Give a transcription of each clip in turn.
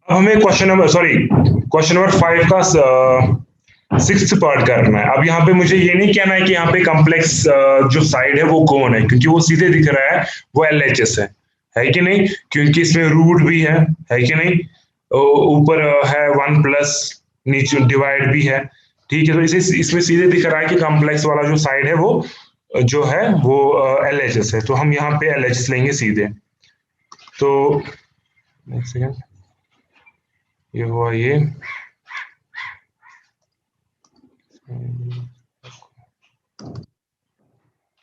अब हमें question number 5 का सिक्स्थ पार्ट करना है। अब यहाँ पे मुझे ये नहीं कहना है कि यहाँ पे कॉम्प्लेक्स जो साइड है वो कौन है, क्योंकि वो सीधे दिख रहा है, वो LHS है कि नहीं? क्योंकि इसमें रूट भी है कि नहीं? ऊपर है 1 प्लस, नीचे डिवाइड भी है। ठीक है, तो इसे इसमें सीधे दिख रहा है कि कॉम्प्लेक्स वाला जो साइड है वो जो है वो LHS है, तो हम यहाँ पे LHS लेंगे सीधे। तो एक सेकेंड, ये हुआ ये।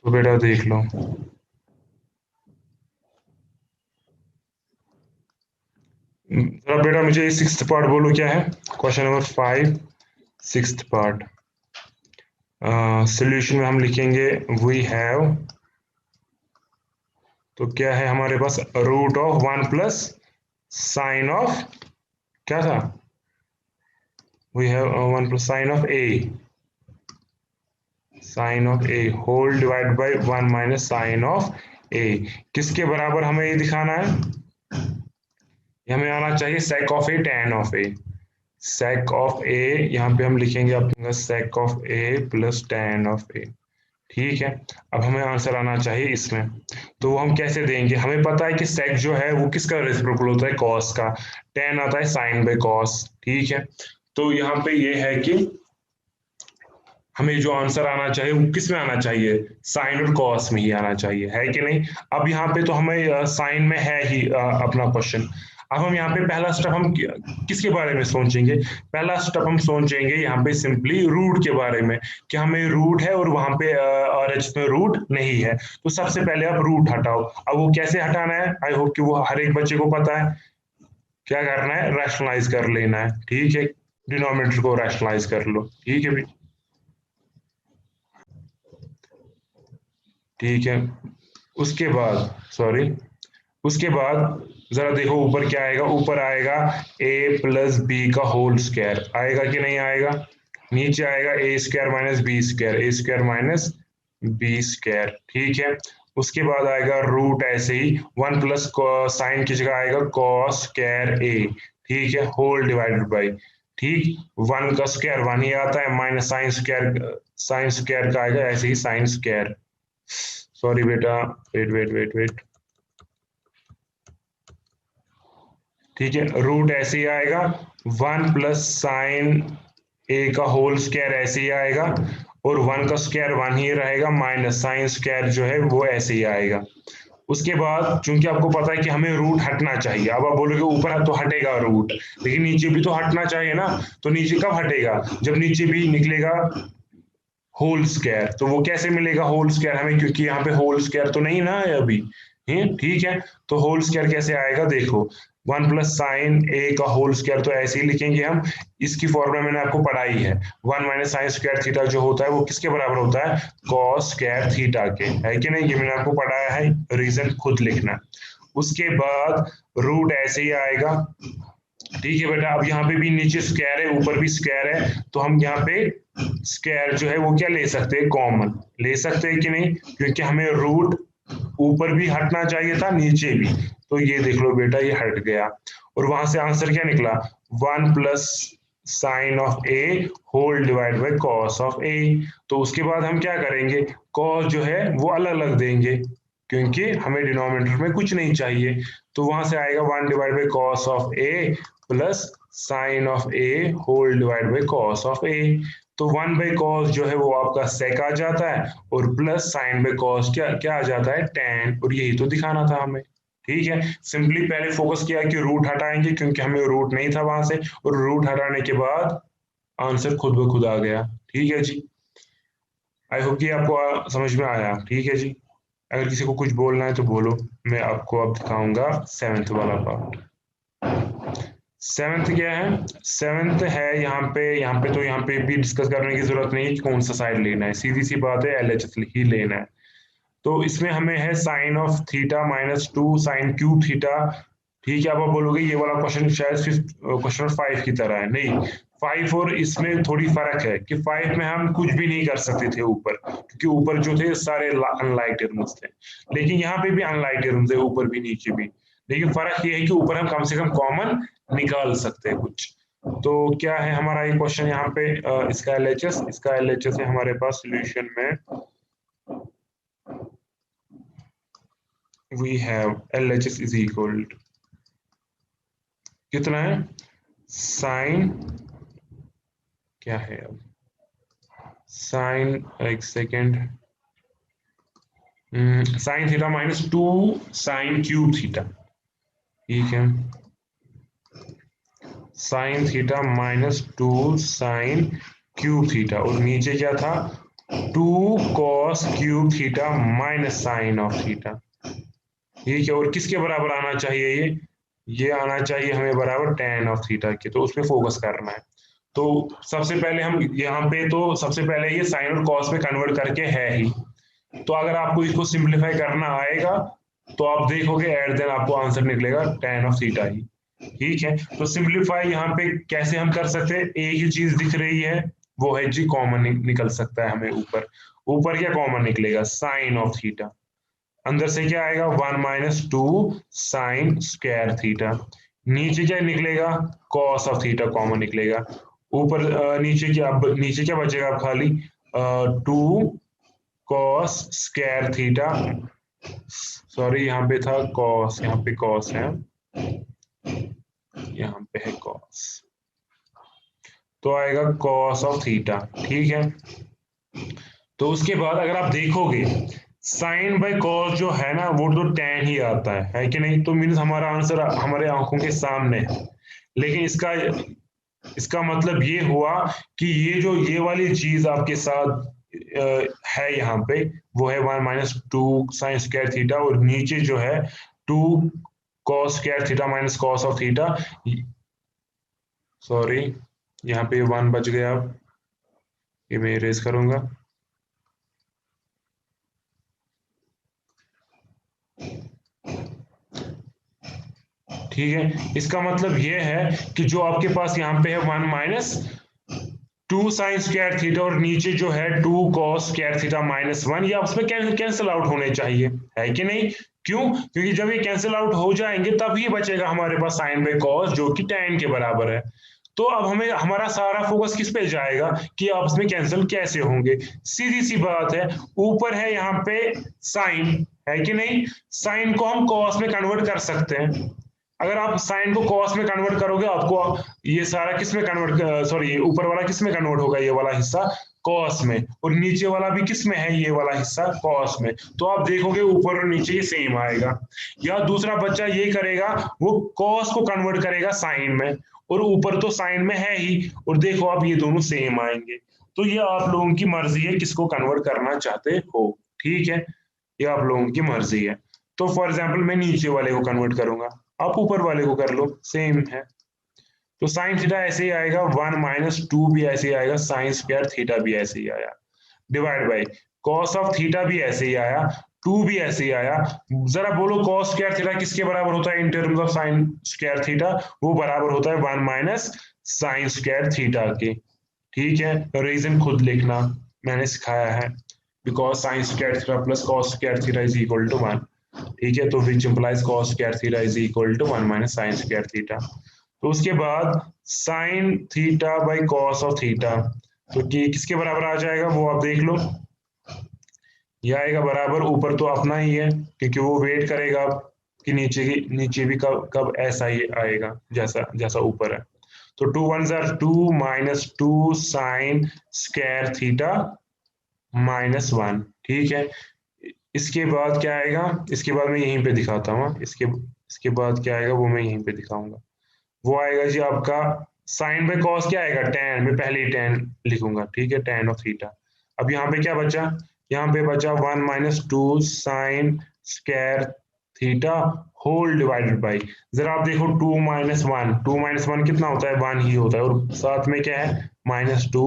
तो बेटा देख लो, जरा बेटा मुझे सिक्स्थ पार्ट बोलो क्या है। Question number 5 sixth part. Solution में हम लिखेंगे वी हैव, तो क्या है हमारे पास, root of 1 plus sine of, क्या था, we have 1 plus sine of A whole divide by 1 minus sine of A. किसके बराबर हमें ये दिखाना है? हमें आना चाहिए sec of A tan of A. Sec of A, यहाँ पे हम लिखेंगे अपने sec of A plus tan of a. ठीक है, अब हमें आंसर आना चाहिए इसमें। तो वो हम कैसे देंगे? हमें पता है कि सेक जो है वो किसका रेसिप्रोकल होता है, कॉस का। टैन आता है साइन बाय कॉस। ठीक है, तो यहाँ पे ये है कि हमें जो आंसर आना चाहिए वो किस में आना चाहिए, साइन और कॉस में ही आना चाहिए, है कि नहीं? अब यहाँ पे तो हमें साइन में है ही अपना क्वेश्चन। अब हम यहाँ पे पहला स्टेप हम किसके बारे में सोचेंगे? पहला स्टेप हम सोचेंगे यहाँ पे सिंपली रूट के बारे में, कि हमें रूट है और वहां पे RH में रूट नहीं है। तो सबसे पहले आप रूट हटाओ। अब वो कैसे हटाना है, आई होप कि वो हर एक बच्चे को पता है। क्या करना है, रैशनलाइज कर लेना है। ठीक है, डिनोमिनेटर को रैशनलाइज कर लो। ठीक है भी, ठीक है। उसके बाद, सॉरी, उसके बाद जरा देखो ऊपर क्या आएगा। ऊपर आएगा a प्लस बी का होल स्क्वायर, आएगा कि नहीं आएगा? नीचे आएगा ए स्क्वायर माइनस बी स्क्वायर, ए स्क्वायर माइनस बी स्क्वायर। ठीक है, उसके बाद आएगा रूट, ऐसे ही 1 प्लस साइन की जगह आएगा कॉस स्क्वायर ए। ठीक है, होल डिवाइडेड बाई, ठीक, 1 का स्क्वायर 1 ही आता है, माइनस साइन स्क्वायर का आएगा ऐसे ही साइन स्क्वायर। सॉरी बेटा, वेट वेट वेट वेट। ठीक है, रूट ऐसे ही आएगा, 1 प्लस साइन ए का होल स्क्वायर ऐसे ही आएगा, और 1 का स्क्वायर 1 ही रहेगा, माइनस साइन स्क्वायर जो है वो ऐसे ही आएगा। उसके बाद चूंकि आपको पता है कि हमें रूट हटना चाहिए, अब आप बोलोगे ऊपर तो हटेगा रूट, लेकिन नीचे भी तो हटना चाहिए ना। तो नीचे कब हटेगा? जब नीचे भी निकलेगा होल स्क्वायर। तो वो कैसे मिलेगा होल स्क्वायर हमें, क्योंकि यहाँ पे होल स्क्वायर तो नहीं ना है अभी। ठीक है, तो होल स्क्वायर कैसे आएगा देखो, 1 प्लस साइन ए का होल स्क्वायर तो ऐसे ही लिखेंगे हम। इसकी फॉर्मूला मैंने आपको पढ़ाई है, 1 माइनस साइन स्क्वायर थीटा जो होता है वो किसके बराबर होता है, कॉस स्क्वायर थीटा के, है कि नहीं? ये मैंने आपको पढ़ाया है, रीजन खुद लिखना। उसके बाद रूट ऐसे ही आएगा। ठीक है बेटा, अब यहाँ पे भी नीचे स्क्वायर है, ऊपर भी स्क्वायर है, तो हम यहाँ पे स्क्वायर जो है वो क्या ले सकते हैं, कॉमन ले सकते हैं कि नहीं? क्योंकि हमें रूट ऊपर भी हटना चाहिए था, नीचे भी। तो ये देख लो बेटा, ये हट गया, और वहां से आंसर क्या निकला, 1 plus sine of A whole divide by cos of ए। तो उसके बाद हम क्या करेंगे, कॉस जो है वो अलग अलग देंगे, क्योंकि हमें डिनोमिनेटर में कुछ नहीं चाहिए। तो वहां से आएगा 1 divide by cos of A plus sine of A whole divide by cos of ए। तो 1 बाय कॉस जो है वो आपका सेक आ जाता है, और प्लस साइन बाय कॉस क्या क्या आ जाता है, टैन। और यही तो दिखाना था हमें। ठीक है, सिंपली पहले फोकस किया कि रूट हटाएंगे, क्योंकि हमें रूट नहीं था वहां से, और रूट हटाने के बाद आंसर खुद ब खुद आ गया। ठीक है जी, आई होप कि आपको समझ में आया। ठीक है जी, अगर किसी को कुछ बोलना है तो बोलो। मैं आपको अब दिखाऊंगा सेवेंथ वाला पार्ट। सेवेंथ क्या है? सेवेंथ है यहाँ पे भी डिस्कस करने की जरूरत नहीं है कि कौन सा साइड लेना है, सीधी सी बात है, LHS ही लेना है। तो इसमें हमें है sine of theta minus 2 sine cube theta. ठीक है, अब आप बोलोगे ये वाला क्वेश्चन शायद फिफ्थ क्वेश्चन 5 की तरह है। नहीं, 5 और इसमें थोड़ी फर्क है कि 5 में हम कुछ भी नहीं कर सकते थे ऊपर, क्योंकि ऊपर जो थे सारे अनलाइक टर्म्स थे, लेकिन यहाँ पे भी अनलाइक टर्म्स है, ऊपर भी नीचे भी। लेकिन फर्क ये है कि ऊपर हम कम से कम कॉमन निकाल सकते हैं कुछ। तो क्या है हमारा ये क्वेश्चन यहाँ पे, इसका LHS है हमारे पास सॉल्यूशन में। We have LHS is equal कितना है, साइन क्या है अब, साइन एक second, sine theta minus 2 sine cube theta, ठीक है, sine theta minus 2 sine cube theta, और नीचे क्या था 2 cos cube theta minus sine of theta, ठीक है। और किसके बराबर आना चाहिए ये आना चाहिए हमें बराबर tan ऑफ थीटा के, तो उसमें फोकस करना है। तो सबसे पहले हम यहाँ पे, तो सबसे पहले ये साइन और कॉस में कन्वर्ट करके है ही, तो अगर आपको इसको सिंप्लीफाई करना आएगा तो आप देखोगे एट देन आपको आंसर निकलेगा tan ऑफ थीटा ही, ठीक है। तो सिंप्लीफाई यहाँ पे कैसे हम कर सकते हैं, एक ही चीज दिख रही है वो है जी कॉमन निकल सकता है हमें, ऊपर ऊपर क्या कॉमन निकलेगा साइन ऑफ थीटा, अंदर से क्या आएगा 1 माइनस 2 साइन स्क्वायर थीटा, नीचे क्या निकलेगा कॉस ऑफ थीटा कॉमन निकलेगा, ऊपर नीचे क्या बचेगा अब खाली 2 कॉस स्क्वायर थीटा, सॉरी यहाँ पे था कॉस, यहाँ पे कॉस है, यहाँ पे है कॉस, तो आएगा कॉस ऑफ थीटा, ठीक है। तो उसके बाद अगर आप देखोगे साइन बाय कॉस जो है ना वो तो tan ही आता है कि नहीं, तो मीन्स हमारा आंसर हमारे आंखों के सामने है, लेकिन इसका मतलब ये हुआ कि ये वाली चीज आपके साथ है यहाँ पे, वो है 1 माइनस 2 साइन स्क्वायर थीटा, और नीचे जो है 2 cos square theta minus cos of theta, sorry यहाँ पे 1 बच गया, अब ये मैं इरेज करूंगा, ठीक है। इसका मतलब ये है कि जो आपके पास यहाँ पे है 1 माइनस 2 साइन स्क्वायर थीटा, और नीचे जो है 2 कॉस स्क्वायर थीटा माइनस 1, ये आपस में कैंसिल आउट होने चाहिए, है कि नहीं, क्यों, क्योंकि जब ये कैंसिल आउट हो जाएंगे तब ही बचेगा हमारे पास साइन बाय कॉस जो कि tan के बराबर है। तो अब हमें हमारा सारा फोकस किस पे जाएगा कि आपस में कैंसिल कैसे होंगे, सीधी सी बात है, ऊपर है यहाँ पे साइन, है कि नहीं, साइन को हम कॉस में कन्वर्ट कर सकते हैं, अगर आप साइन को कॉस में कन्वर्ट करोगे आपको ये सारा किस में कन्वर्ट, सॉरी ऊपर वाला किस में कन्वर्ट होगा, ये वाला हिस्सा कॉस में, और नीचे वाला भी किस में है, ये वाला हिस्सा कॉस में, तो आप देखोगे ऊपर और नीचे ये सेम आएगा। या दूसरा बच्चा ये करेगा वो कॉस को कन्वर्ट करेगा साइन में, और ऊपर तो साइन में है ही, और देखो आप ये दोनों सेम आएंगे। तो ये आप लोगों की मर्जी है किसको कन्वर्ट करना चाहते हो, ठीक है, ये आप लोगों की मर्जी है। तो फॉर एग्जाम्पल मैं नीचे वाले को कन्वर्ट करूंगा, आप ऊपर वाले को कर लो, सेम है। तो साइन थीटा ऐसे ही आएगा, 1 माइनस 2 भी ऐसे ही आएगा, साइन स्क्वायर थीटा भी ऐसे ही आया, divide by cos of theta भी ऐसे ही आया, 2 भी ऐसे ही आया। जरा बोलो कॉस स्क्वायर थीटा किसके बराबर होता है in terms of sine square theta, वो बराबर होता है 1 माइनस साइन स्क्वायर थीटा के, ठीक है। रीजन खुद लिखना, मैंने सिखाया है, because sine square theta plus cos square theta is equal to 1, ठीक है। तो which implies cos square theta is equal to 1 minus sine square theta. तो उसके बाद sine theta by cos of theta, तो कि किसके बराबर आ जाएगा वो आप देख लो, ये आएगा बराबर, ऊपर तो अपना ही है क्योंकि वो वेट करेगा कि नीचे भी कब ऐसा ही आएगा जैसा जैसा ऊपर है। तो 2 1 jar 2 minus 2 sine square theta minus 1, ठीक है। इसके बाद क्या आएगा, इसके बाद मैं यहीं पे दिखाता हूँ, इसके बाद क्या आएगा वो मैं यहीं पे दिखाऊंगा, वो आएगा जी आपका साइन बाय कॉस क्या आएगा tan, मैं पहले ही tan लिखूंगा, ठीक है, tan ऑफ थीटा। अब यहाँ पे क्या बचा, यहाँ पे बचा 1 minus 2 sine square theta whole divided by, जरा आप देखो 2 माइनस वन कितना होता है 1 ही होता है, और साथ में क्या है माइनस 2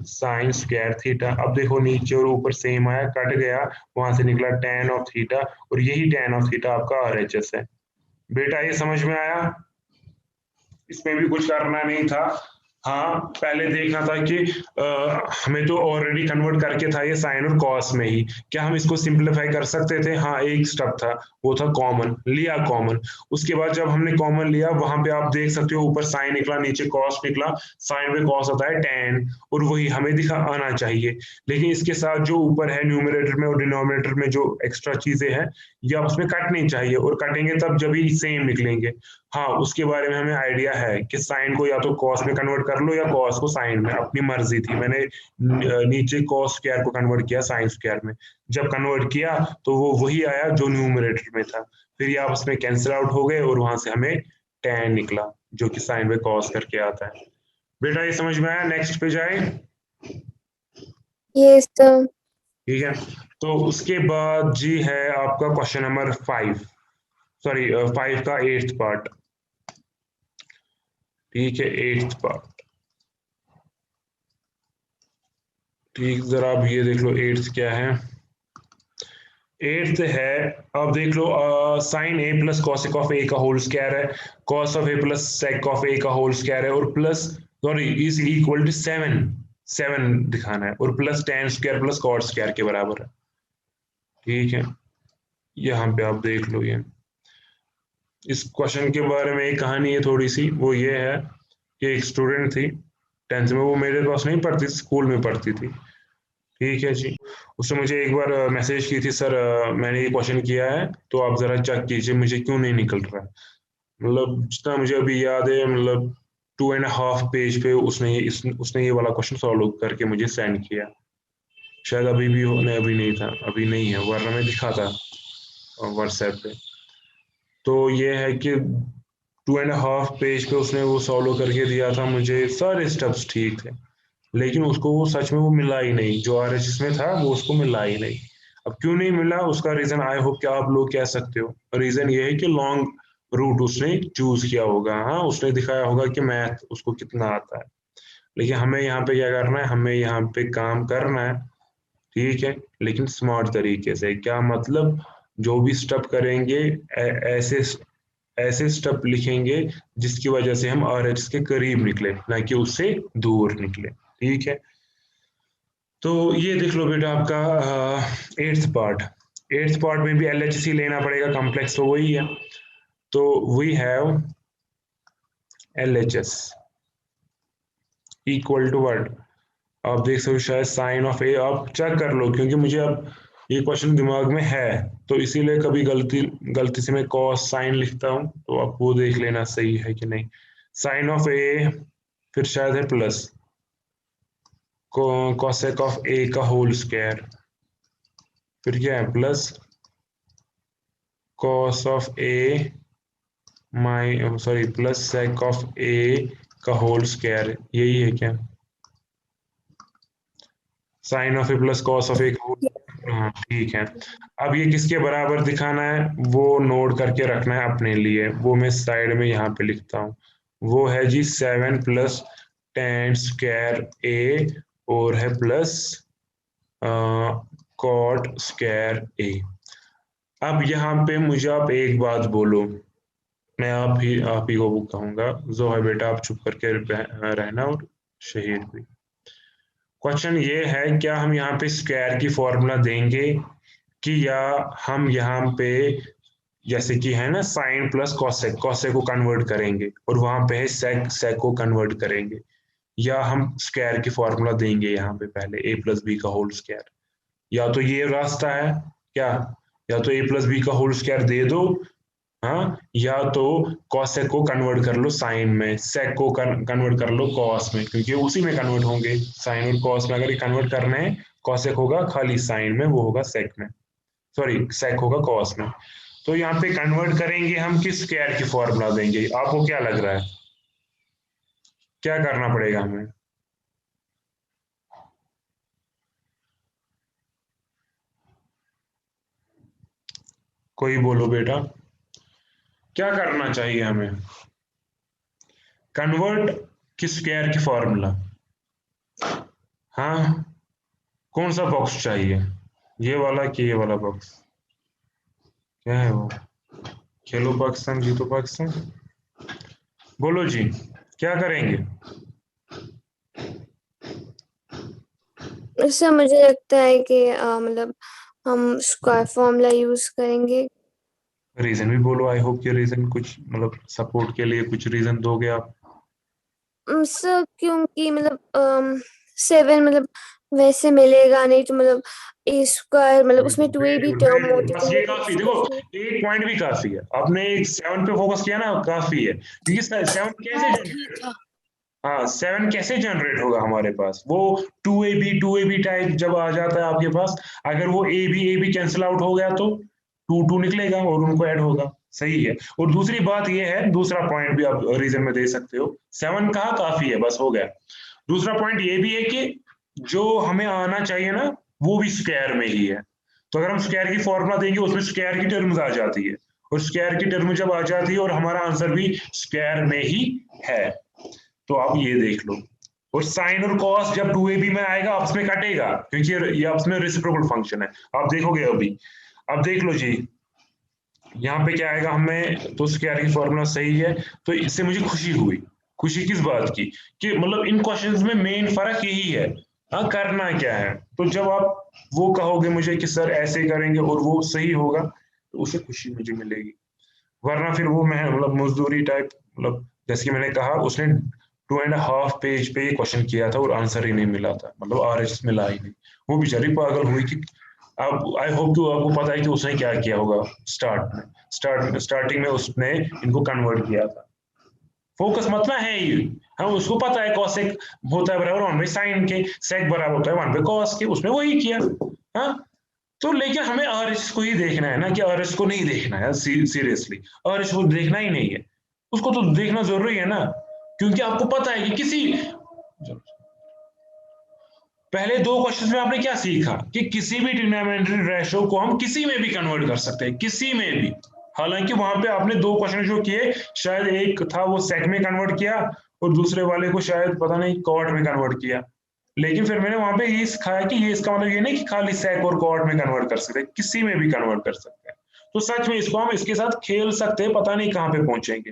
साइन स्क्वायर थीटा। अब देखो नीचे और ऊपर सेम आया, कट गया, वहां से निकला tan ऑफ थीटा, और यही tan ऑफ थीटा आपका RHS है। बेटा ये समझ में आया, इसमें भी कुछ करना नहीं था, हाँ, पहले देखना था कि हमें तो ऑलरेडी कन्वर्ट करके था ये साइन और कॉस में ही, क्या हम इसको सिंपलीफाई कर सकते थे? हाँ, एक स्टेप था, वो था कॉमन, लिया कॉमन। उसके बाद जब हमने कॉमन लिया, वहां पे आप देख सकते हो ऊपर साइन निकला, नीचे कॉस निकला। साइन में कॉस होता है tan, और वही हमें दिखा आना चाहिए। लेकिन इसके साथ जो ऊपर है न्यूमरेटर में और डिनोमिनेटर में जो एक्स्ट्रा चीजें हैं, ये आप उसमें कटनी चाहिए, और कटेंगे तब जब ही सेम निकलेंगे। हाँ, उसके बारे में हमें आइडिया है कि साइन को या तो कॉस में कन्वर्ट कर लो या कॉस को साइन में, अपनी मर्जी थी। मैंने नीचे कॉस स्क्वायर को कन्वर्ट किया साइन स्क्वायर में। जब कन्वर्ट किया तो वो वही आया जो न्यूमरेटर में था। फिर ये आपस में कैंसिल आउट हो गए और वहां से हमें tan निकला, जो कि साइन में कॉस करके आता है। बेटा ये समझ में आया? नेक्स्ट पे जाए। Yes sir. ठीक है, तो उसके बाद जी है आपका क्वेश्चन नंबर 5, सॉरी 5 का 8th पार्ट। ठीक है, 8th पार्ट। ठीक, जरा आप ये देख लो 8th क्या है। 8th है, अब देख लो, sine A plus cosec of A का होल स्क्वायर है, cos of A plus sec of A का होल स्क्वायर है, और plus, sorry, is equal to 7, 7 दिखाना है, और plus tan square plus cot square के बराबर है। ठीक है, यहाँ पे आप देख लो ये। इस क्वेश्चन के बारे में एक कहानी है थोड़ी सी, वो ये है कि एक स्टूडेंट थी 10th में, वो मेरे पास नहीं पढ़ती थी, स्कूल में पढ़ती थी। ठीक है जी, उसने मुझे एक बार मैसेज की थी, सर मैंने ये क्वेश्चन किया है, तो आप जरा चेक कीजिए मुझे क्यों नहीं निकल रहा है। मतलब जितना मुझे अभी याद है, मतलब 2.5 पेज पे उसने ये वाला क्वेश्चन सॉल्व करके मुझे सेंड किया। शायद अभी भी हो, नहीं अभी नहीं था, अभी नहीं है, वरना मैं दिखा था व्हाट्सएप पे। तो ये है कि 2.5 पेज पे उसने वो सॉल्व करके दिया था मुझे, सारे स्टेप्स ठीक थे, लेकिन उसको वो सच में वो मिला ही नहीं, जो RHS में था वो उसको मिला ही नहीं। अब क्यों नहीं मिला, उसका रीजन आई होप कि आप लोग कह सकते हो। रीजन ये है कि लॉन्ग रूट उसने चूज किया होगा। हाँ, उसने दिखाया होगा कि मैथ उसको कितना आता है, लेकिन हमें यहाँ पे क्या करना है, हमें यहाँ पे काम करना है। ठीक है, लेकिन स्मार्ट तरीके से। क्या मतलब, जो भी स्टेप करेंगे ऐसे ऐसे स्टेप लिखेंगे जिसकी वजह से हम RHS के करीब निकले, ना कि उससे दूर निकले। ठीक है, तो ये देख लो बेटा आपका 8th पार्ट। 8th पार्ट में भी LHC लेना पड़ेगा, कॉम्प्लेक्स तो वही है। तो we have LHS equal to what, आप देख सकते हो शायद साइन ऑफ ए, आप चेक कर लो, क्योंकि मुझे अब ये क्वेश्चन दिमाग में है, तो इसीलिए कभी गलती गलती से मैं कॉस साइन लिखता हूँ, तो आप वो देख लेना सही है कि नहीं। साइन ऑफ ए, फिर शायद है प्लस कोसेक ऑफ ए का होल स्क्वायर, फिर क्या है प्लस कॉस ऑफ ए माइ, sorry, plus sec of A का होल स्क्वायर, यही है क्या? Sine of A plus cos of A का होल, हाँ ठीक है। अब ये किसके बराबर दिखाना है, वो नोट करके रखना है अपने लिए, वो मैं साइड में यहाँ पे लिखता हूँ। वो है जी 7 प्लस tan स्क्वायर ए, और है प्लस कॉट स्क्वायर ए। अब यहाँ पे मुझे आप एक बात बोलो, मैं आप ही को कहूंगा, जो है बेटा आप चुप करके रहना, और शहीद भी। क्वेश्चन ये है, क्या हम यहाँ पे स्क्वायर की फॉर्मूला देंगे, कि या हम यहाँ पे जैसे कि है ना साइन प्लस कॉसेक, कॉसेक को कन्वर्ट करेंगे, और वहां पे है सेक, सेक को कन्वर्ट करेंगे, या हम स्क्वायर की फॉर्मूला देंगे यहाँ पे पहले a प्लस बी का होल स्क्वायर। या तो ये रास्ता है क्या, या तो a प्लस बी का होल स्क्वायर दे दो, हाँ, या तो कॉसेक को कन्वर्ट कर लो साइन में, सेक को कन्वर्ट कर लो कॉस में, क्योंकि उसी में कन्वर्ट होंगे, साइन और कॉस में। अगर ये कन्वर्ट करने हैं, कॉसेक होगा खाली साइन में, वो होगा सेक में, सॉरी सेक होगा कॉस में। तो यहाँ पे कन्वर्ट करेंगे हम, किस स्क्वायर की फॉर्मूला देंगे, आपको क्या लग रहा है, क्या करना पड़ेगा हमें? कोई बोलो बेटा, क्या करना चाहिए हमें? कन्वर्ट किस स्क्वायर की फॉर्मूला? हाँ, कौन सा बॉक्स चाहिए, ये वाला कि ये वाला बॉक्स? क्या है वो, खेलो पाकिस्तान जीतो पाकिस्तान, बोलो जी, क्या करेंगे? इससे मुझे लगता है कि मतलब हम स्क्वायर फॉर्मूला यूज करेंगे। रीजन भी बोलो, आई होप कि रीजन कुछ मतलब सपोर्ट के लिए कुछ रीजन दोगे आप। सर क्योंकि मतलब 7 मतलब वैसे मिलेगा नहीं, तो मतलब ए स्क्वायर मतलब उसमें 2a वेरी भी गुड टर्म वेरी गुड, होती बस तो ये मुझे काफी, देखो इसके एक पॉइंट भी काफी है, आपने 7 पे फोकस किया ना, काफी है, क्योंकि 7 कैसे हाँ ठीक जनरेट, है। हाँ 7 कैसे जनरेट होगा हमारे पास, वो 2ab टाइप जब आ जाता है आपके पास, अगर वो ए बी कैंसिल आउट हो गया तो 2 निकलेगा और उनको ऐड होगा, सही है। और दूसरी बात ये है, दूसरा पॉइंट भी आप रीजन में दे सकते हो, 7 कहा काफी है, बस हो गया। दूसरा पॉइंट ये भी है कि जो हमें आना चाहिए ना, वो भी स्क्वायर में ही है, तो अगर हम स्क्वायर की फॉर्मूला देंगे उसमें स्क्वायर की टर्म्स आ जाती है, और स्क्वायर की टर्म जब आ जाती है और हमारा आंसर भी स्क्वायर में ही है, तो आप ये देख लो। और साइन और कॉस जब 2ab में आएगा आपस में कटेगा, क्योंकि ये आपस में रेसिप्रोकल फंक्शन है, आप देखोगे अभी। अब देख लो जी, यहाँ पे क्या आएगा हमें, तो स्क्वायर की फॉर्मूला सही है, तो इससे मुझे खुशी हुई। खुशी किस बात की, कि मतलब इन क्वेश्चंस में मेन फर्क यही है, हाँ करना क्या है, तो जब आप वो कहोगे मुझे कि सर ऐसे करेंगे और वो सही होगा, तो उससे खुशी मुझे मिलेगी। वरना फिर वो मैं मतलब मजदूरी टाइप, मतलब जैसे कि मैंने कहा उसने 2.5 पेज पे ये क्वेश्चन किया था और आंसर ही नहीं मिला था, मतलब RHS मिला ही नहीं, वो बेचारी पागल हुई कि, अब आई होप कि आपको पता है कि उसने क्या किया होगा। स्टार्टिंग में उसने इनको कन्वर्ट किया था, फोकस मतलब है ही, हम उसको पता है कॉसेक होता है बराबर 1/sin के, सेक बराबर होता है 1/cos के, उसने वही किया। हाँ, तो लेकिन हमें RHS को ही देखना है ना, कि RHS को नहीं देखना है सीरियसली, RHS को देखना ही नहीं है, उसको तो देखना जरूरी है ना, क्योंकि आपको पता है कि किसी, पहले दो क्वेश्चन में आपने क्या सीखा कि किसी भी ट्रिग्नोमेट्री रेशो को हम किसी में भी कन्वर्ट कर सकते हैं, किसी में भी। हालांकि वहां पे आपने दो क्वेश्चन जो किए, शायद एक था वो सेक में कन्वर्ट किया, और दूसरे वाले को शायद पता नहीं कॉट में कन्वर्ट किया, लेकिन फिर मैंने वहां पे ये सिखाया कि ये इसका मतलब ये नहीं कि खाली सेक और कॉट में कन्वर्ट कर सकते हैं, किसी में भी कन्वर्ट कर सकते हैं। तो सच में इसको हम इसके साथ खेल सकते हैं, पता नहीं कहाँ पे पहुंचेंगे।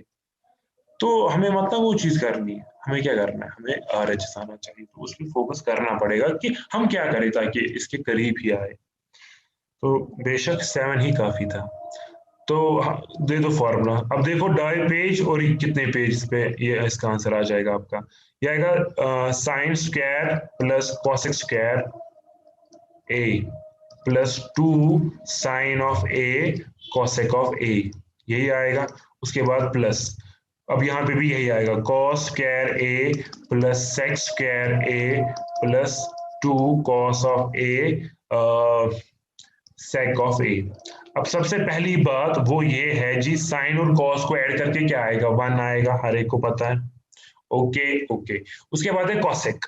तो हमें मतलब वो चीज करनी है, हमें क्या करना है, हमें RHS आना चाहिए, तो उस पर फोकस करना पड़ेगा कि हम क्या करें ताकि इसके करीब ही आए। तो बेशक 7 ही काफी था। तो दे दो फॉर्मूला, अब देखो 2.5 पेज और कितने पेज पे ये इसका आंसर आ जाएगा आपका, ये आएगा sine square plus cosec square a plus 2 sin of A cosec of A, यही आएगा। उसके बाद प्लस, अब यहाँ पे भी यही आएगा, cos square A plus sec square A plus 2 cos of A sec of A। अब सबसे पहली बात वो ये है जी, साइन और कॉस को ऐड करके क्या आएगा, 1 आएगा, हर एक को पता है। ओके ओके, उसके बाद है कॉसेक।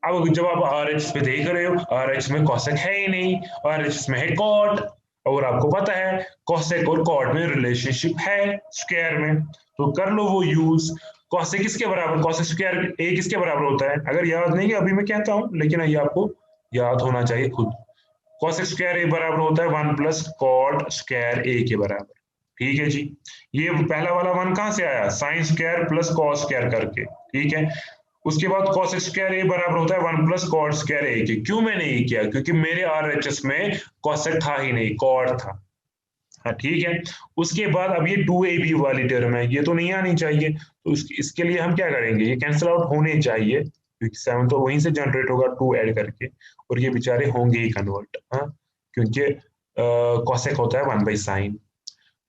अब जब आप RHS पे देख रहे हो, RHS में कॉसेक है ही नहीं, RHS में है कॉट, और आपको पता है कॉसेक और कॉट में रिलेशनशिप है स्क्वायर में, तो कर लो वो यूज। कॉसेक किसके बराबर, कॉसेक स्क्वायर ए किसके बराबर होता है, अगर याद नहीं है अभी मैं कहता हूँ, लेकिन ये आपको याद होना चाहिए खुद। कॉसेक स्क्वायर ए बराबर होता है 1 प्लस कॉट स्क्वायर ए के बराबर, ठीक है जी। ये पहला वाला 1 कहां से आया, sine square plus cos square करके, ठीक है। उसके बाद कॉसेक स्क्वायर ए बराबर होता है 1 प्लस कॉट स्क्वायर ए के, क्यों मैंने ये किया, क्योंकि मेरे RHS में कॉसेक था ही नहीं, कॉट था। हाँ ठीक है। उसके बाद अब ये 2ab वाली टर्म है, ये तो नहीं आनी चाहिए, तो इसके लिए हम क्या करेंगे, ये कैंसिल आउट होने चाहिए, क्योंकि 7 तो वहीं से जनरेट होगा 2 ऐड करके, और ये बेचारे होंगे ही कन्वर्ट, हाँ, क्योंकि कॉसेक होता है 1/sin,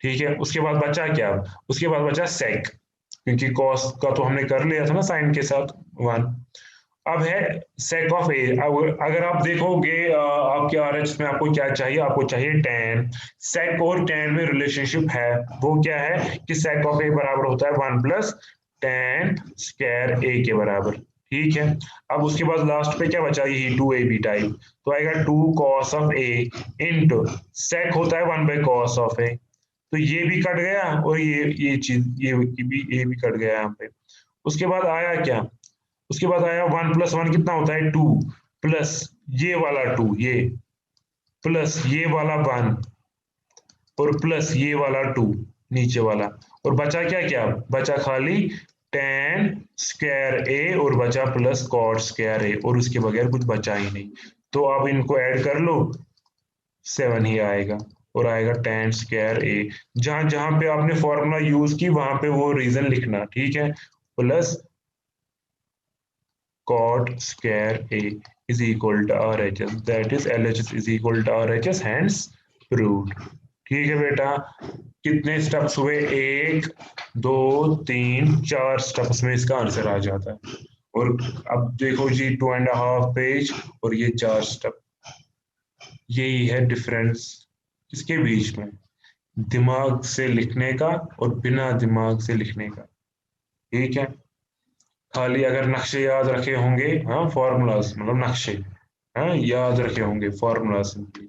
ठीक है। उसके बाद बचा क्या, उसके बाद बचा सेक, क्योंकि कॉस का तो हमने कर लिया था ना साइन के साथ 1। अब है सेक ऑफ ए, अगर आप देखोगे आपके RHS में आपको क्या चाहिए, आपको चाहिए tan। सेक और tan में रिलेशनशिप है, वो क्या है कि सेक ऑफ ए बराबर होता है 1 प्लस tan स्क्वायर ए के बराबर, ठीक है। अब उसके बाद लास्ट पे क्या बचा, यही 2ab टाइप, तो आएगा 2 cos of A into sec होता है 1/cos ऑफ A, तो ये भी कट गया, और ये चीज ये भी कट गया यहाँ पे। उसके बाद आया क्या, उसके बाद आया 1+1 कितना होता है 2, प्लस ये वाला 2, ये प्लस ये वाला 1, और प्लस ये वाला 2 नीचे वाला, और बचा क्या क्या, बचा खाली tan स्क्वायर A, और बचा प्लस cot स्क्वायर A, और उसके बगैर कुछ बचा ही नहीं। तो आप इनको ऐड कर लो, 7 ही आएगा, और आएगा tan स्क्वायर ए। जहां जहां पे आपने फॉर्मूला यूज की वहां पे वो रीजन लिखना, ठीक है, plus cot square A is equal to RHS, that is LHS is equal to RHS, hence proved। ठीक है बेटा, कितने स्टेप्स हुए, 1 2 3 4 स्टेप्स में इसका आंसर आ जाता है। और अब देखो जी 2.5 पेज और ये 4 स्टेप, यही है डिफरेंस इसके बीच में, दिमाग से लिखने का और बिना दिमाग से लिखने का। ठीक है, खाली अगर नक्शे याद रखे होंगे, हाँ फॉर्मूलाज मतलब नक्शे, हाँ याद रखे होंगे फॉर्मूला सिंपली,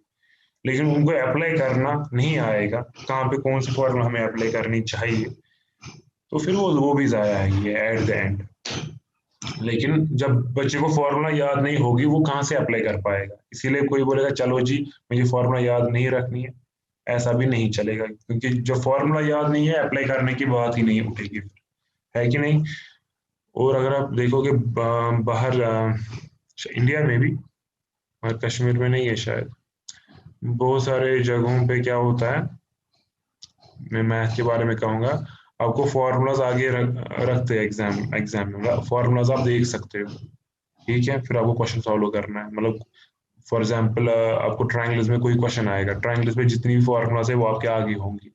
लेकिन उनको अप्लाई करना नहीं आएगा, कहाँ पे कौन सी फॉर्मूला हमें अप्लाई करनी चाहिए, तो फिर वो भी जाया है एट द एंड। लेकिन जब बच्चे को फॉर्मूला याद नहीं होगी वो कहाँ से अप्लाई कर पाएगा, इसीलिए कोई बोलेगा चलो जी मुझे फॉर्मूला याद नहीं रखनी है, ऐसा भी नहीं चलेगा, क्योंकि जब फॉर्मूला याद नहीं है अप्लाई करने की बात ही नहीं उठेगी, है कि नहीं। और अगर आप देखोगे बाहर इंडिया में भी, और कश्मीर में नहीं है शायद, बहुत सारे जगहों पे क्या होता है, मैं मैथ के बारे में कहूँगा, आपको फॉर्मूलाज आगे रखते हैं एग्जाम में, फॉर्मूलाज आप देख सकते हो, ठीक है, फिर आपको क्वेश्चन सॉल्व करना है, मतलब फॉर एग्जाम्पल आपको ट्रायंगल्स में कोई क्वेश्चन आएगा, ट्रायंगल्स में जितनी भी फॉर्मूलाज है वो आपके आगे होंगी,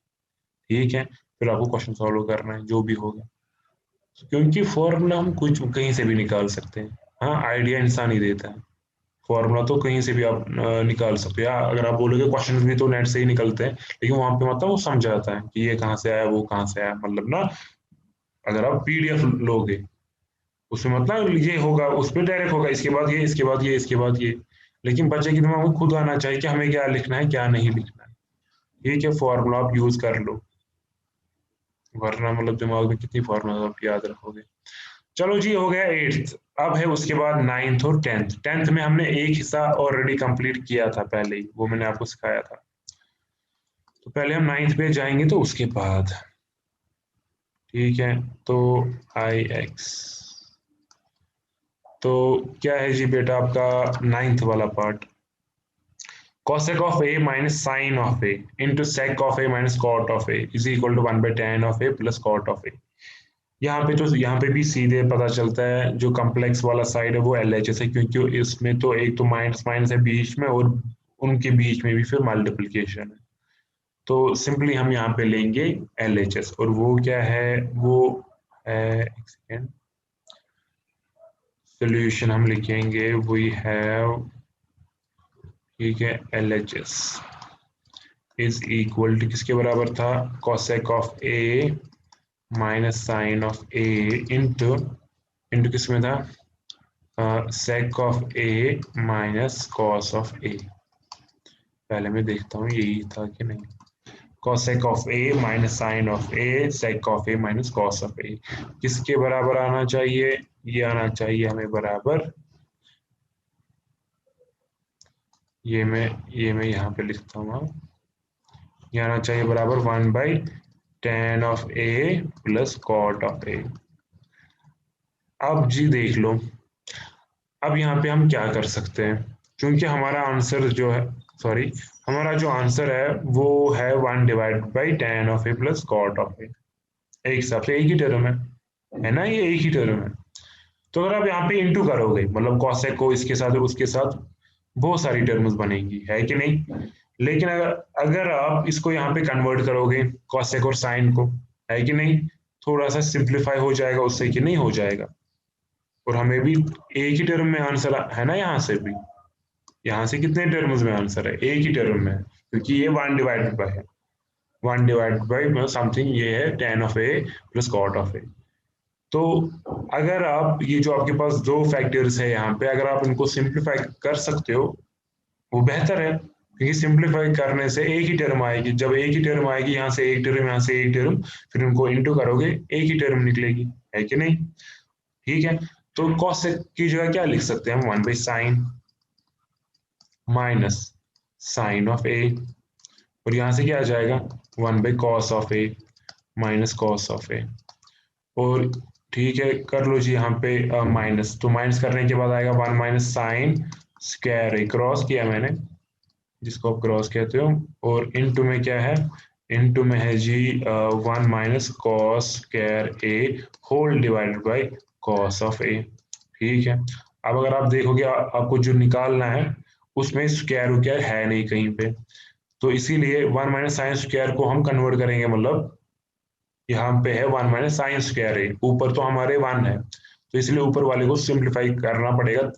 ठीक है, फिर आपको क्वेश्चन सॉल्व करना है जो भी होगा, क्योंकि फॉर्मूला हम कुछ कहीं से भी निकाल सकते हैं, हाँ आइडिया इंसान ही देता है, फॉर्मूला तो कहीं से भी आप निकाल सकते हो, या अगर आप बोलोगे क्वेश्चन भी तो नेट से ही निकलते हैं, लेकिन वहां पे मतलब वो समझाता है कि ये कहाँ से आया वो कहाँ से आया, मतलब ना अगर आप पीडीएफ लोगे उसमें मतलब ये होगा, उस पर डायरेक्ट होगा इसके बाद ये इसके बाद ये इसके बाद ये, लेकिन बच्चे के दिमाग में खुद आना चाहिए कि हमें क्या लिखना है क्या नहीं लिखना है, ठीक है, फॉर्मूला आप यूज कर लो, वरना मतलब दिमाग में कितनी फॉर्मूला आप याद रखोगे। चलो जी हो गया 8th, अब है उसके बाद 9th और 10th। 10th में हमने एक हिस्सा ऑलरेडी कंप्लीट किया था पहले ही, वो मैंने आपको सिखाया था, तो पहले हम 9th पे जाएंगे तो उसके बाद, ठीक है, तो आई एक्स, तो क्या है जी बेटा आपका 9th वाला part, cosec of a minus sin of a into sec of a minus cot of a is equal to 1 by tan of a plus cot of a। यहाँ पे तो यहाँ पे भी सीधे पता चलता है जो कॉम्प्लेक्स वाला साइड है वो LHS है, क्योंकि इसमें तो एक तो माइनस माइनस है बीच में और उनके बीच में भी फिर मल्टीप्लिकेशन है, तो सिंपली हम यहाँ पे लेंगे LHS, और वो क्या है, वो है एक सेकेंड, सोल्यूशन हम लिखेंगे वी हैव, ठीक है, LHS इज इक्वल टू किसके बराबर था, cosec of A minus sine of A into into किस में था, sec of A minus cos of A, पहले मैं देखता हूँ यही था कि नहीं, cosec of A minus sine of A sec of A minus cos of A, किसके बराबर आना चाहिए, ये आना चाहिए हमें बराबर, ये मैं यहाँ पे लिखता हूँ, ये आना चाहिए बराबर 1 by tan of A plus cot of a. अब जी देख लो, अब यहाँ पे हम क्या कर सकते हैं, क्योंकि हमारा आंसर जो है, सॉरी हमारा जो आंसर है वो है 1 divide by tan of A plus cot of a, एक हिसाब से एक ही टर्म है ना, ये एक ही टर्म है, तो अगर आप यहाँ पे इंटू करोगे मतलब कॉसेक को इसके साथ उसके साथ बहुत सारी टर्म्स बनेंगी, है कि नहीं, लेकिन अगर अगर आप इसको यहाँ पे कन्वर्ट करोगे कॉसेक और साइन को, है कि नहीं, थोड़ा सा सिंप्लीफाई हो जाएगा उससे कि नहीं हो जाएगा, और हमें भी एक ही टर्म में आंसर है ना, यहाँ से भी, यहाँ से कितने टर्म्स में आंसर है, एक ही टर्म में है, क्योंकि ये 1 डिवाइडेड बाय है, 1 डिवाइडेड बाय समथिंग, ये है tan of A plus cot of ए। तो अगर आप ये जो आपके पास दो फैक्टर्स है यहाँ पे, अगर आप इनको सिंप्लीफाई कर सकते हो वो बेहतर है, क्योंकि सिंप्लीफाई करने से एक ही टर्म आएगी, जब एक ही टर्म आएगी, यहाँ से एक टर्म यहाँ से एक टर्म, फिर उनको इंटू करोगे एक ही टर्म निकलेगी, है कि नहीं, ठीक है, तो कॉसेक की जगह क्या लिख सकते हैं हम, 1 by sine minus sine of a, और यहाँ से क्या आ जाएगा 1 by cos of A minus cos of a, और ठीक है कर लो जी यहाँ पे माइनस, तो माइनस करने के बाद आएगा 1 माइनस साइन स्क्वायर ए क्रॉस किया मैंने, जिसको आप क्रॉस कहते हो, और इनटू में क्या है, इनटू में है जी 1 minus cos square a whole divided by cos of a. ठीक है, अब अगर आप देखोगे आपको जो निकालना है उसमें स्क्वायर वगैरह है नहीं कहीं पे, तो इसीलिए 1 माइनस साइन स्क्वायर को हम कन्वर्ट करेंगे, मतलब यहाँ पे है 1 माइनस साइन स्क्वायर ए, ऊपर तो हमारे 1 है, तो इसलिए ऊपर वाले को सिंप्लीफाई करना पड़ेगा।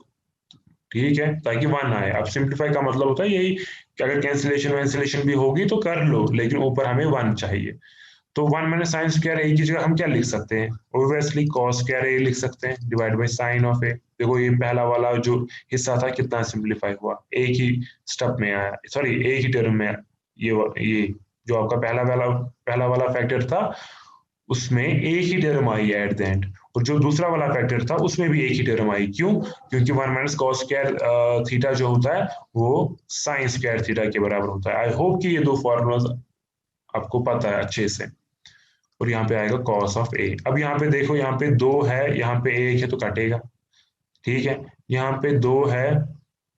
ठीक है, ताकि 1 आए। अब सिंप्लीफाई का मतलब होता है यही कि अगर कैंसिलेशन वैंसिलेशन भी होगी तो कर लो, लेकिन ऊपर हमें 1 चाहिए। तो 1 माइनस साइन स्क्वायर ए की जगह हम क्या लिख सकते हैं, ऑब्वियसली कॉस स्क्वायर ए लिख सकते हैं डिवाइड बाय साइन ऑफ ए। देखो ये पहला वाला जो हिस्सा था कितना सिंप्लीफाई हुआ, एक ही स्टेप में आया, सॉरी एक ही टर्म में। ये जो आपका पहला वाला फैक्टर था उसमें एक ही टर्म आई है एट द एंड, और जो दूसरा वाला फैक्टर था उसमें भी एक ही टर्म आई। क्यों? क्योंकि 1 माइनस कॉस स्क्वायर थीटा जो होता है वो साइन स्क्वायर थीटा के बराबर होता है। आई होप कि ये दो फॉर्मूला आपको पता है अच्छे से। और यहाँ पे आएगा कॉस ऑफ ए। अब यहाँ पे देखो, यहाँ पे 2 है, यहाँ पे 1 है तो कटेगा। ठीक है, यहाँ पे 2 है,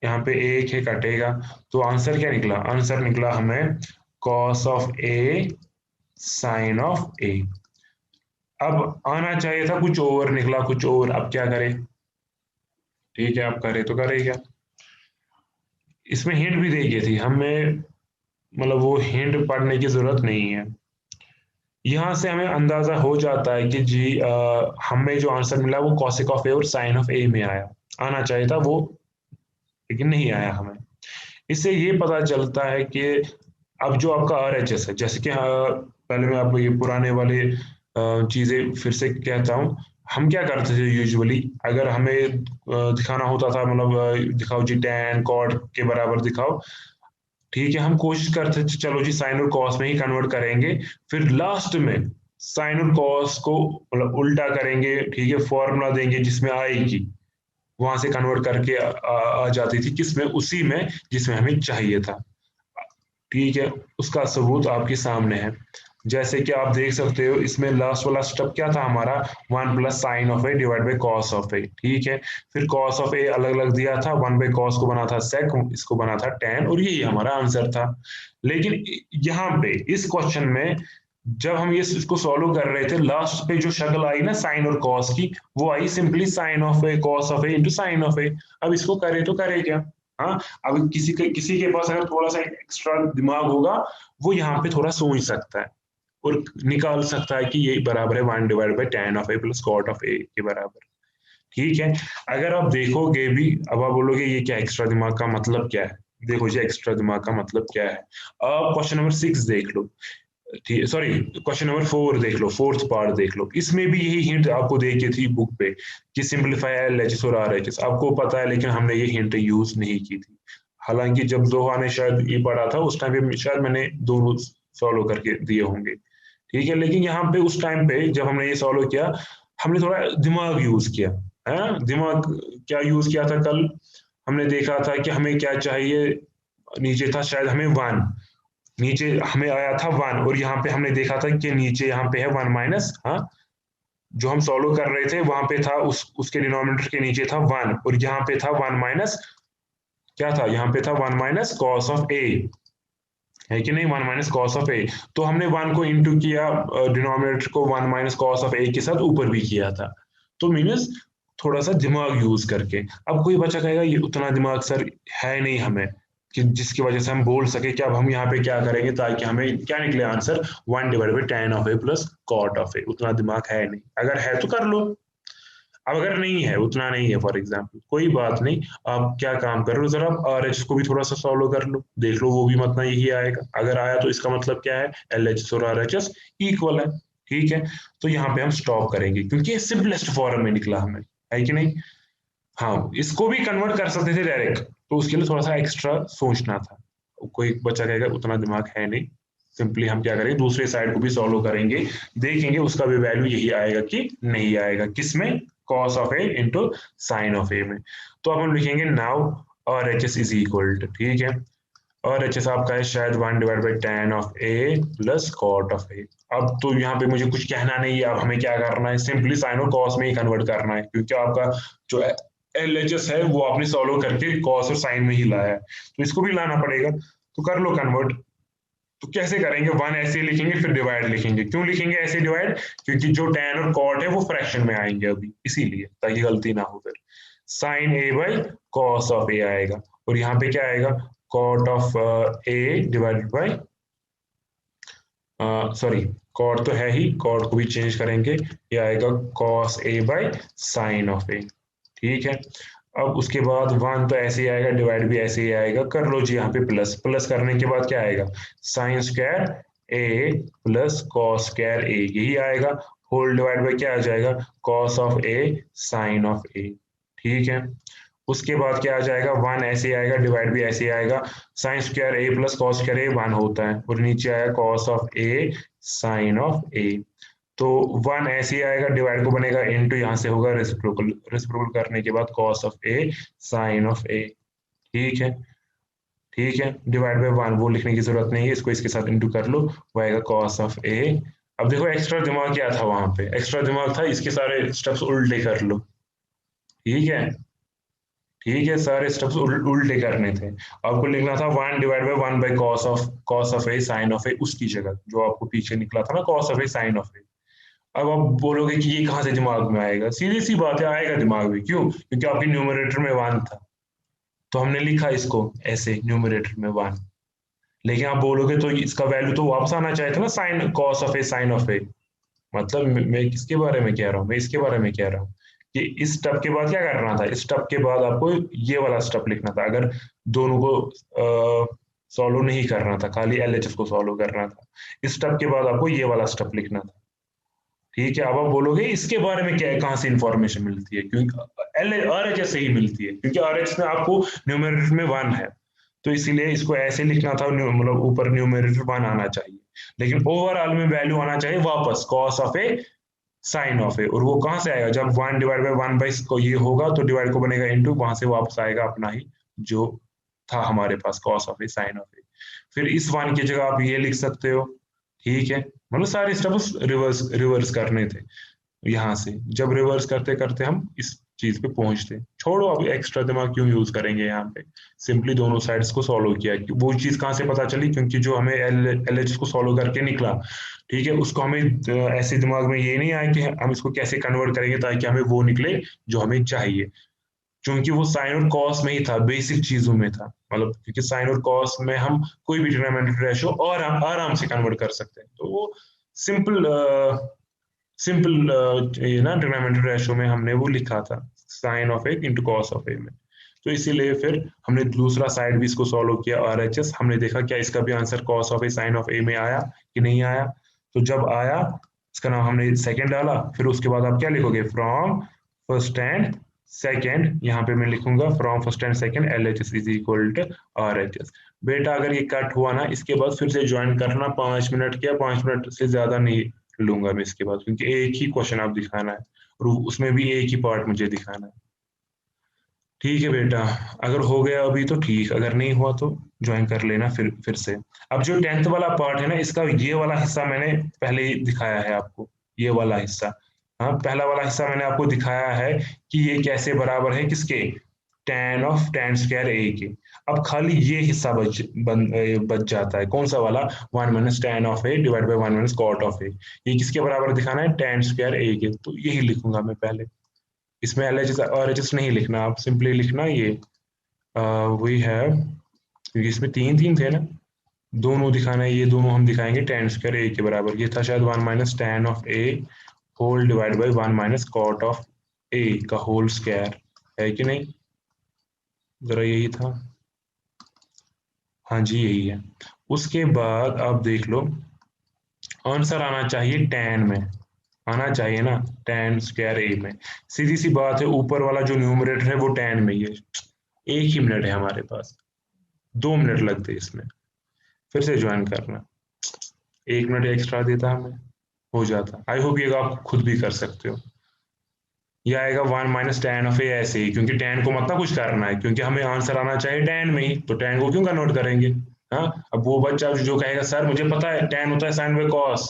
यहाँ पे 1 है, कटेगा। तो आंसर क्या निकला? आंसर निकला हमें cos of a sine of a. अब आना चाहिए था कुछ और, निकला कुछ और। अब क्या करें? ठीक है, अब करे तो करे क्या, इसमें हिंट भी दी गई थी हमें, मतलब वो हिंट पढ़ने की जरूरत नहीं है। यहाँ से हमें अंदाजा हो जाता है कि जी हमें जो आंसर मिला वो कॉसेक ऑफ ए और साइन ऑफ ए में आया, आना चाहिए था वो, लेकिन नहीं आया हमें। इससे ये पता चलता है कि अब जो आपका RHS है, जैसे कि पहले मैं आपको ये पुराने वाले चीजें फिर से कहता हूँ। हम क्या करते थे यूजुअली, अगर हमें दिखाना होता था, मतलब दिखाओ जी tan cot के बराबर दिखाओ, ठीक है, हम कोशिश करते थे चलो जी साइन और कॉस में ही कन्वर्ट करेंगे, फिर लास्ट में साइन और कॉस को मतलब उल्टा करेंगे। ठीक है, फॉर्मूला देंगे जिसमें आएगी, वहां से कन्वर्ट करके आ जाती थी किसमें, उसी में जिसमें हमें चाहिए था। ठीक है, उसका सबूत आपके सामने है। जैसे कि आप देख सकते हो, इसमें लास्ट वाला स्टेप क्या था हमारा, 1 plus sine of a divide by cos of a. ठीक है, फिर कॉस ऑफ ए अलग अलग दिया था, 1 बाई कॉस को बना था सेक, इसको बना था tan, और यही हमारा आंसर था। लेकिन यहाँ पे इस क्वेश्चन में जब हम ये इसको सॉल्व कर रहे थे, लास्ट पे जो शक्ल आई ना साइन और कॉस की, वो आई simply sine of a cos of A into sine of a. अब इसको करे तो करे क्या? हाँ, अब किसी के पास अगर थोड़ा सा एक्स्ट्रा दिमाग होगा, वो यहाँ पे थोड़ा सोच सकता है और निकाल सकता है कि ये बराबर है 1 divide by tan of A plus cot of a के बराबर। ठीक है, अगर आप देखोगे भी, अब आप बोलोगे ये क्या एक्स्ट्रा दिमाग का मतलब क्या है? देखो जी एक्स्ट्रा दिमाग का मतलब क्या है, अब क्वेश्चन नंबर 6 देख लो, ठीक है, सॉरी क्वेश्चन नंबर 4 देख लो, फोर्थ पार्ट देख लो। इसमें भी यही हिंट आपको दे के थी बुक पे कि सिंपलीफाई LHS और RHS, आपको पता है, लेकिन हमने ये हिंट यूज नहीं की थी। हालांकि जब दोहा ने शायद ये पढ़ा था उस टाइम पे शायद मैंने दोनों सॉल्व करके दिए होंगे। ठीक है, लेकिन यहाँ पे उस टाइम पे जब हमने ये सॉल्व किया, हमने थोड़ा दिमाग यूज किया है। दिमाग क्या यूज किया था? कल हमने देखा था कि हमें क्या चाहिए, नीचे था शायद हमें 1, नीचे हमें आया था 1, और यहाँ पे हमने देखा था कि नीचे यहाँ पे है 1 माइनस, हाँ, जो हम सॉल्व कर रहे थे वहां पे था उसके डिनोमिनेटर के नीचे था 1, और यहाँ पे था 1 माइनस, क्या था यहाँ पे था 1 माइनस कॉस ऑफ ए, है कि नहीं, 1 माइनस कॉस ऑफ ए। तो हमने 1 को इंटू किया, डिनोमिनेटर को 1 माइनस कॉस ऑफ ए के साथ ऊपर भी किया था, तो मीनस थोड़ा सा दिमाग यूज करके। अब कोई बच्चा कहेगा ये उतना दिमाग सर है नहीं हमें कि जिसकी वजह से हम बोल सके कि अब हम यहाँ पे क्या करेंगे ताकि हमें क्या निकले answer, 1 divide by tan of A plus cot of a. उतना दिमाग है नहीं, अगर है तो कर लो, अब अगर नहीं है, उतना नहीं है फॉर एग्जाम्पल, कोई बात नहीं। आप क्या काम कर रहे हो, जरा आप RHS को भी थोड़ा सा सॉल्व कर लो, देख लो वो भी मतलब यही आएगा। अगर आया तो इसका मतलब क्या है, LHS और RHS इक्वल है। ठीक है, तो यहाँ पे हम स्टॉप करेंगे क्योंकि ये सिंपलेस्ट फॉर्म में निकला हमें, है कि नहीं। हाँ, इसको भी कन्वर्ट कर सकते थे डायरेक्ट, तो उसके लिए थोड़ा सा एक्स्ट्रा सोचना था। कोई बच्चा कहेगा उतना दिमाग है नहीं, सिंपली हम क्या करेंगे, दूसरे साइड को भी सॉल्व करेंगे, देखेंगे उसका भी वैल्यू यही आएगा कि नहीं आएगा, किसमें, cos of A into sine of a में। तो अब हम लिखेंगे now RHS is equal to, ठीक है, RHS आपका है शायद 1 divide by tan of A plus cot of a. अब तो यहाँ पे मुझे कुछ कहना नहीं है, अब हमें क्या करना है, सिंपली साइन और कॉस में ही कन्वर्ट करना है, क्योंकि आपका जो LHS है वो आपने सॉल्व करके कॉस और साइन में ही लाया है, तो इसको भी लाना पड़ेगा, तो कर लो कन्वर्ट। तो कैसे करेंगे, वन ऐसे लिखेंगे फिर डिवाइड लिखेंगे। क्यों लिखेंगे ऐसे डिवाइड, क्योंकि जो tan और cot है वो फ्रैक्शन में आएंगे अभी, इसीलिए, ताकि गलती ना हो। फिर sin a by cos of a आएगा, और यहाँ पे क्या आएगा, cot of a divided by, sorry cot तो है ही, cot को भी चेंज करेंगे, ये आएगा cos a by sin of a। ठीक है, अब उसके बाद वन तो ऐसे ही आएगा, डिवाइड भी ऐसे ही आएगा, कर लो जी। यहाँ पे प्लस प्लस करने के बाद क्या आएगा, sine square a plus cos square a, यही आएगा। होल डिवाइड बाय क्या आ जाएगा, cos of a sine of a. ठीक है, उसके बाद क्या आ जाएगा, वन ऐसे ही आएगा, डिवाइड भी ऐसे ही आएगा, sine square a plus cos square a one होता है, और नीचे आएगा cos of a sine of ए। तो वन ऐसे ही आएगा, डिवाइड को बनेगा इनटू, यहाँ से होगा रेसिप्रोकल, रेसिप्रोकल करने के बाद cos of a sine of a. ठीक है, ठीक है, डिवाइड बाय वन वो लिखने की जरूरत नहीं है, इसको इसके साथ इनटू कर लो, वो आएगा कॉस ऑफ ए। अब देखो एक्स्ट्रा दिमाग क्या था वहां पे, एक्स्ट्रा दिमाग था इसके सारे स्टेप्स उल्टे कर लो। ठीक है, ठीक है, सारे स्टेप्स उल्टे करने थे। आपको लिखना था one divide by one by cos of a sine of a, उसकी जगह जो आपको पीछे निकला था ना cos of a sine of a. अब आप बोलोगे कि ये कहाँ से दिमाग में आएगा, सीधी सी बात है, आएगा दिमाग में। क्यों, क्योंकि आपके न्यूमरेटर में वन था, तो हमने लिखा इसको ऐसे न्यूमरेटर में वन। लेकिन आप बोलोगे तो इसका वैल्यू तो वापस आना चाहिए था ना, sine cos of a sine of a. मतलब मैं किसके बारे में कह रहा हूँ, मैं इसके बारे में कह रहा हूँ कि इस स्टेप के बाद क्या करना था, इस स्टेप के बाद आपको ये वाला स्टेप लिखना था। अगर दोनों को सॉल्व नहीं करना था, खाली LHS को सॉल्व करना था, इस स्टेप के बाद आपको ये वाला स्टेप लिखना था। ठीक है, अब आप बोलोगे इसके बारे में क्या है, कहाँ से इंफॉर्मेशन मिलती है, क्योंकि RHS से ही मिलती है, क्योंकि RHS में आपको न्यूमरेटर में वन है, तो इसीलिए इसको ऐसे लिखना था, मतलब ऊपर न्यूमरेटर वन आना चाहिए, लेकिन ओवरऑल में वैल्यू आना चाहिए वापस cos of a sine of a. और वो कहाँ से आएगा, जब one divide by one by को ये होगा तो डिवाइड को बनेगा इनटू, वहां से वापस आएगा अपना ही जो था हमारे पास cos of a sine of a. फिर इस वन की जगह आप ये लिख सकते हो। ठीक है, मतलब सारे स्टेप्स रिवर्स रिवर्स करने थे यहाँ से, जब रिवर्स करते करते हम इस चीज पे पहुंचते। छोड़ो, अब एक्स्ट्रा दिमाग क्यों यूज करेंगे यहाँ पे, सिंपली दोनों साइड्स को सॉल्व किया। वो चीज कहाँ से पता चली, क्योंकि जो हमें LHS को सॉल्व करके निकला, ठीक है, उसको हमें ऐसे दिमाग में ये नहीं आया कि हम इसको कैसे कन्वर्ट करेंगे ताकि हमें वो निकले जो हमें चाहिए, क्योंकि वो साइन और कॉस में ही था, बेसिक चीजों में था। मतलब क्योंकि साइन और कॉस में हम कोई भी ट्रिग्नोमेट्रिक रेशियो और हम आराम से कन्वर्ट कर सकते हैं, तो वो सिंपल सिंपल ये ना ट्रिग्नोमेट्रिक रेशियो में हमने वो लिखा था, sine of A into cos of a में। तो इसीलिए फिर हमने दूसरा साइड भी इसको सॉल्व किया, RHS, हमने देखा क्या इसका भी answer cos of a sine of a में आया कि नहीं आया। तो जब आया इसका नाम हमने सेकंड डाला, फिर उसके बाद आप क्या लिखोगे, फ्रॉम फर्स्ट एंड सेकंड, यहाँ पे मैं लिखूंगा from first and second LHS is equal to RHS। बेटा अगर ये कट हुआ ना, इसके बाद फिर से ज्वाइन करना, 5 मिनट क्या, 5 मिनट से ज्यादा नहीं लूंगा मैं इसके बाद, क्योंकि एक ही क्वेश्चन आप दिखाना है और उसमें भी एक ही पार्ट मुझे दिखाना है। ठीक है बेटा, अगर हो गया अभी तो ठीक, अगर नहीं हुआ तो ज्वाइन कर लेना फिर से। अब जो 10th वाला पार्ट है ना, इसका ये वाला हिस्सा मैंने पहले ही दिखाया है आपको, ये वाला हिस्सा, हाँ पहला वाला हिस्सा मैंने आपको दिखाया है कि ये कैसे बराबर है किसके, tan of tan square a के। अब खाली ये हिस्सा बच जाता है, कौन सा वाला, 1 minus tan of a divide by 1 minus cot of a। ये किसके बराबर दिखाना है, tan स्क्वायर a के, तो यही लिखूंगा मैं पहले। इसमें LHS नहीं लिखना, आप सिंपली लिखना ये वही है, क्योंकि इसमें तीन थे ना, दोनों दिखाना है, ये दोनों हम दिखाएंगे tan स्क्वायर a के बराबर। ये था शायद 1 minus tan of a whole divide by 1 minus cot of a का होल स्क्वायर, है कि नहीं, जरा यही था, हाँ जी यही है। उसके बाद आप देख लो, आंसर आना चाहिए tan में, आना चाहिए ना, tan स्क्वायर a में। सीधी सी बात है, ऊपर वाला जो न्यूमरेटर है वो tan में ही है। 1 ही मिनट है हमारे पास, 2 मिनट लगते इसमें, फिर से ज्वाइन करना, 1 मिनट एक्स्ट्रा देता हमें, हो जाता। आई होप ये आप खुद भी कर सकते हो। ये आएगा 1 माइनस tan ऑफ a ऐसे ही, क्योंकि tan को मतलब कुछ करना है, क्योंकि हमें आंसर आना चाहिए tan में ही, तो tan को क्यों कन्वर्ट करेंगे। हाँ, अब वो बच्चा जो कहेगा सर मुझे पता है tan होता है साइन बाई कॉस,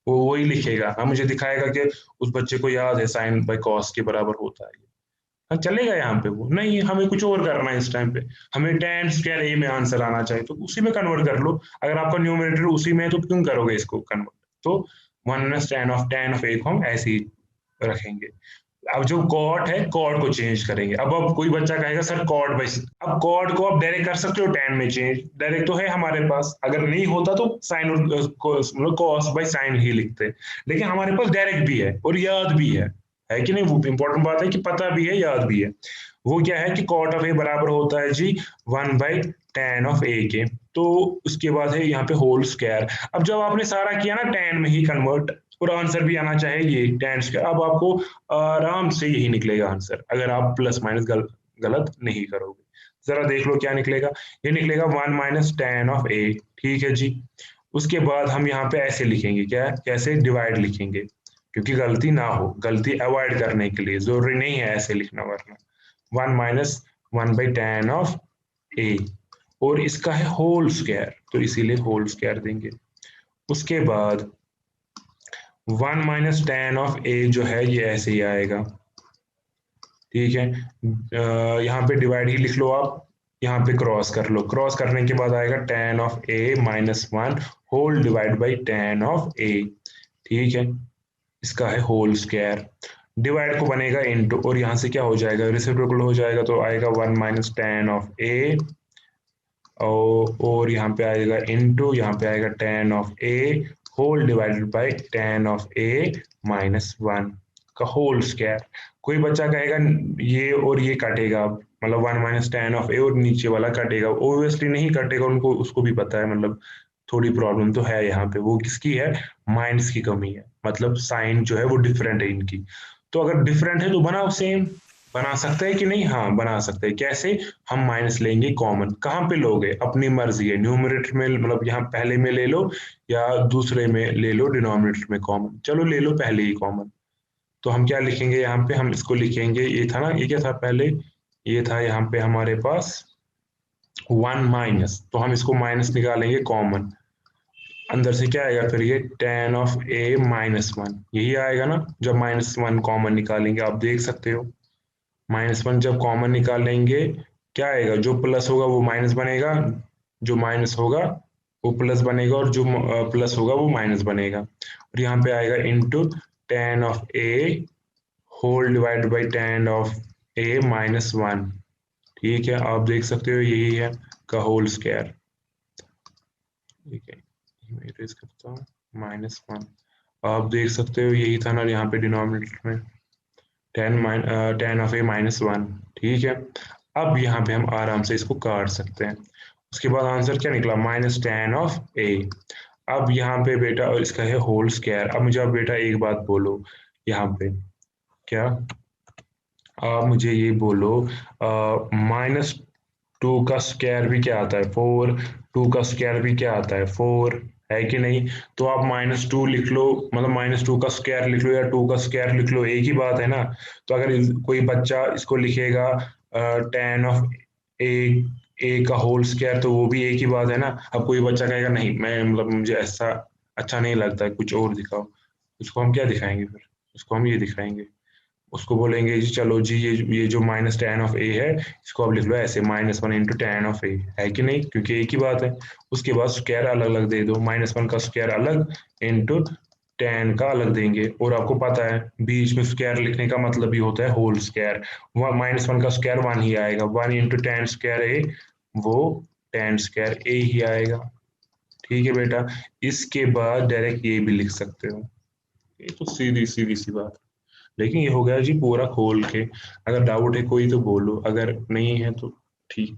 वो वही लिखेगा, हाँ मुझे दिखाएगा कि उस बच्चे को याद है साइन बाई कॉस के बराबर होता है। हाँ चलेगा यहाँ पे, वो नहीं हमें कुछ और करना है इस टाइम पे, हमें tan स्क्वायर a में आंसर आना चाहिए, तो उसी में कन्वर्ट कर लो। अगर आपका न्यूमरेटर उसी में है तो क्यों करोगे इसको कन्वर्ट। तो 1 - tan of a को हम ऐसे ही रखेंगे। अब जो कॉट है, कॉट को चेंज करेंगे। अब कोई बच्चा कहेगा सर कॉट बाई, अब कॉट को आप डायरेक्ट कर सकते हो tan में चेंज, डायरेक्ट तो है हमारे पास, अगर नहीं होता तो साइन मतलब कॉस बाई साइन ही लिखते, लेकिन हमारे पास डायरेक्ट भी है और याद भी है कि नहीं। वो इंपॉर्टेंट बात है कि पता भी है याद भी है। वो क्या है कि कॉट ऑफ ए बराबर होता है जी 1/tan ऑफ ए के। तो उसके बाद है यहाँ पे होल स्क्वायर। अब जब आपने सारा किया ना tan में ही कन्वर्ट, और आंसर भी आना चाहिए ये tan स्क्वायर, अब आपको आराम से यही निकलेगा आंसर, अगर आप प्लस माइनस गलत नहीं करोगे। जरा देख लो क्या निकलेगा, ये निकलेगा 1 - tan ऑफ ए। ठीक है जी। उसके बाद हम यहाँ पे ऐसे लिखेंगे, क्या कैसे डिवाइड लिखेंगे, क्योंकि गलती ना हो, गलती अवॉइड करने के लिए, जरूरी नहीं है ऐसे लिखना, वरना 1 - 1/tan ऑफ ए, और इसका है होल स्क्वायर, तो इसीलिए होल स्क्वायर देंगे। उसके बाद 1 - tan ऑफ ए जो है ये ऐसे ही आएगा। ठीक है, यहाँ पे डिवाइड ही लिख लो आप, यहाँ पे क्रॉस कर लो, क्रॉस करने के बाद आएगा tan of a -1 whole divide by tan of a। ठीक है, इसका है होल स्क्वायर। डिवाइड को बनेगा इनटू, और यहाँ से क्या हो जाएगा, रेसिप्रोकल हो जाएगा, तो आएगा 1 - tan ऑफ a, और यहाँ पे आएगा इनटू, यहाँ पे आएगा tan of a whole divided by tan of a -1 का होल स्क्वायर। कोई बच्चा कहेगा ये और ये कटेगा, मतलब 1 - tan ऑफ a और नीचे वाला कटेगा, ओब्वियसली नहीं कटेगा, उनको उसको भी पता है, मतलब थोड़ी प्रॉब्लम तो है यहाँ पे, वो किसकी है, माइंड्स की कमी है, मतलब साइन जो है वो डिफरेंट है इनकी। तो अगर डिफरेंट है तो बनाओ सेम, बना सकते हैं कि नहीं, हाँ बना सकते हैं। कैसे, हम माइनस लेंगे कॉमन, कहाँ पे लोगे, अपनी मर्जी है, न्यूमरेटर में मतलब यहाँ पहले में ले लो या दूसरे में ले लो, डिनोमिनेटर में कॉमन, चलो ले लो पहले ही कॉमन। तो हम क्या लिखेंगे यहाँ पे, हम इसको लिखेंगे, ये था ना, ये क्या था पहले, ये था यहाँ पे हमारे पास 1 माइनस, तो हम इसको माइनस निकालेंगे कॉमन, अंदर से क्या आएगा फिर, ये tan ऑफ a -1, यही आएगा ना, जब -1 कॉमन निकालेंगे, आप देख सकते हो। -1 जब कॉमन निकालेंगे क्या आएगा, जो प्लस होगा वो माइनस बनेगा, जो माइनस होगा वो प्लस बनेगा, और जो प्लस होगा वो माइनस बनेगा, और यहाँ पे आएगा into tan of a whole divide by tan of a -1। ठीक है, आप देख सकते हो यही है का होल स्क्वायर। ठीक है, मैं इरेज करता हूँ, -1, आप देख सकते हो यही था ना यहाँ पे डिनोमिनेटर में, tan ऑफ a -1। ठीक है, अब यहाँ पे हम आराम से इसको काट सकते हैं। उसके बाद आंसर क्या निकला, -tan ऑफ a। अब यहाँ पे बेटा, और इसका है होल स्क्वायर। अब मुझे, अब बेटा एक बात बोलो, यहाँ पे क्या, आप मुझे ये बोलो, -2 का स्क्वायर भी क्या आता है, 4, 2 का स्क्वायर भी क्या आता है, 4, है कि नहीं। तो आप -2 लिख लो, मतलब -2 का स्क्वायर लिख लो या 2 का स्क्वायर लिख लो, एक ही बात है ना। तो अगर कोई बच्चा इसको लिखेगा tan ऑफ a का होल स्क्वायर, तो वो भी एक ही बात है ना। अब कोई बच्चा कहेगा नहीं, मैं मतलब मुझे ऐसा अच्छा नहीं लगता है, कुछ और दिखाओ, उसको हम क्या दिखाएंगे फिर, उसको हम ये दिखाएंगे, उसको बोलेंगे जी चलो जी, ये जो -tan ऑफ a है, इसको आप लिख लो ऐसे, -1 इंटू tan ऑफ a, है कि नहीं, क्योंकि एक ही बात है। उसके बाद स्क्वायर अलग अलग दे दो, -1 का स्क्वायर अलग इंटू tan का अलग देंगे, और आपको पता है बीच में स्क्वायर लिखने का मतलब ही होता है होल स्क्वायर। -1 का स्क्वायर 1 ही आएगा, 1 इंटू tan स्क्वायर a, वो tan स्क्वायर a ही आएगा। ठीक है बेटा, इसके बाद डायरेक्ट ये भी लिख सकते हो, ये तो सीधी सीधी सी बात। लेकिन ये हो गया जी पूरा खोल के, अगर डाउट है कोई तो बोलो, अगर नहीं है तो ठीक।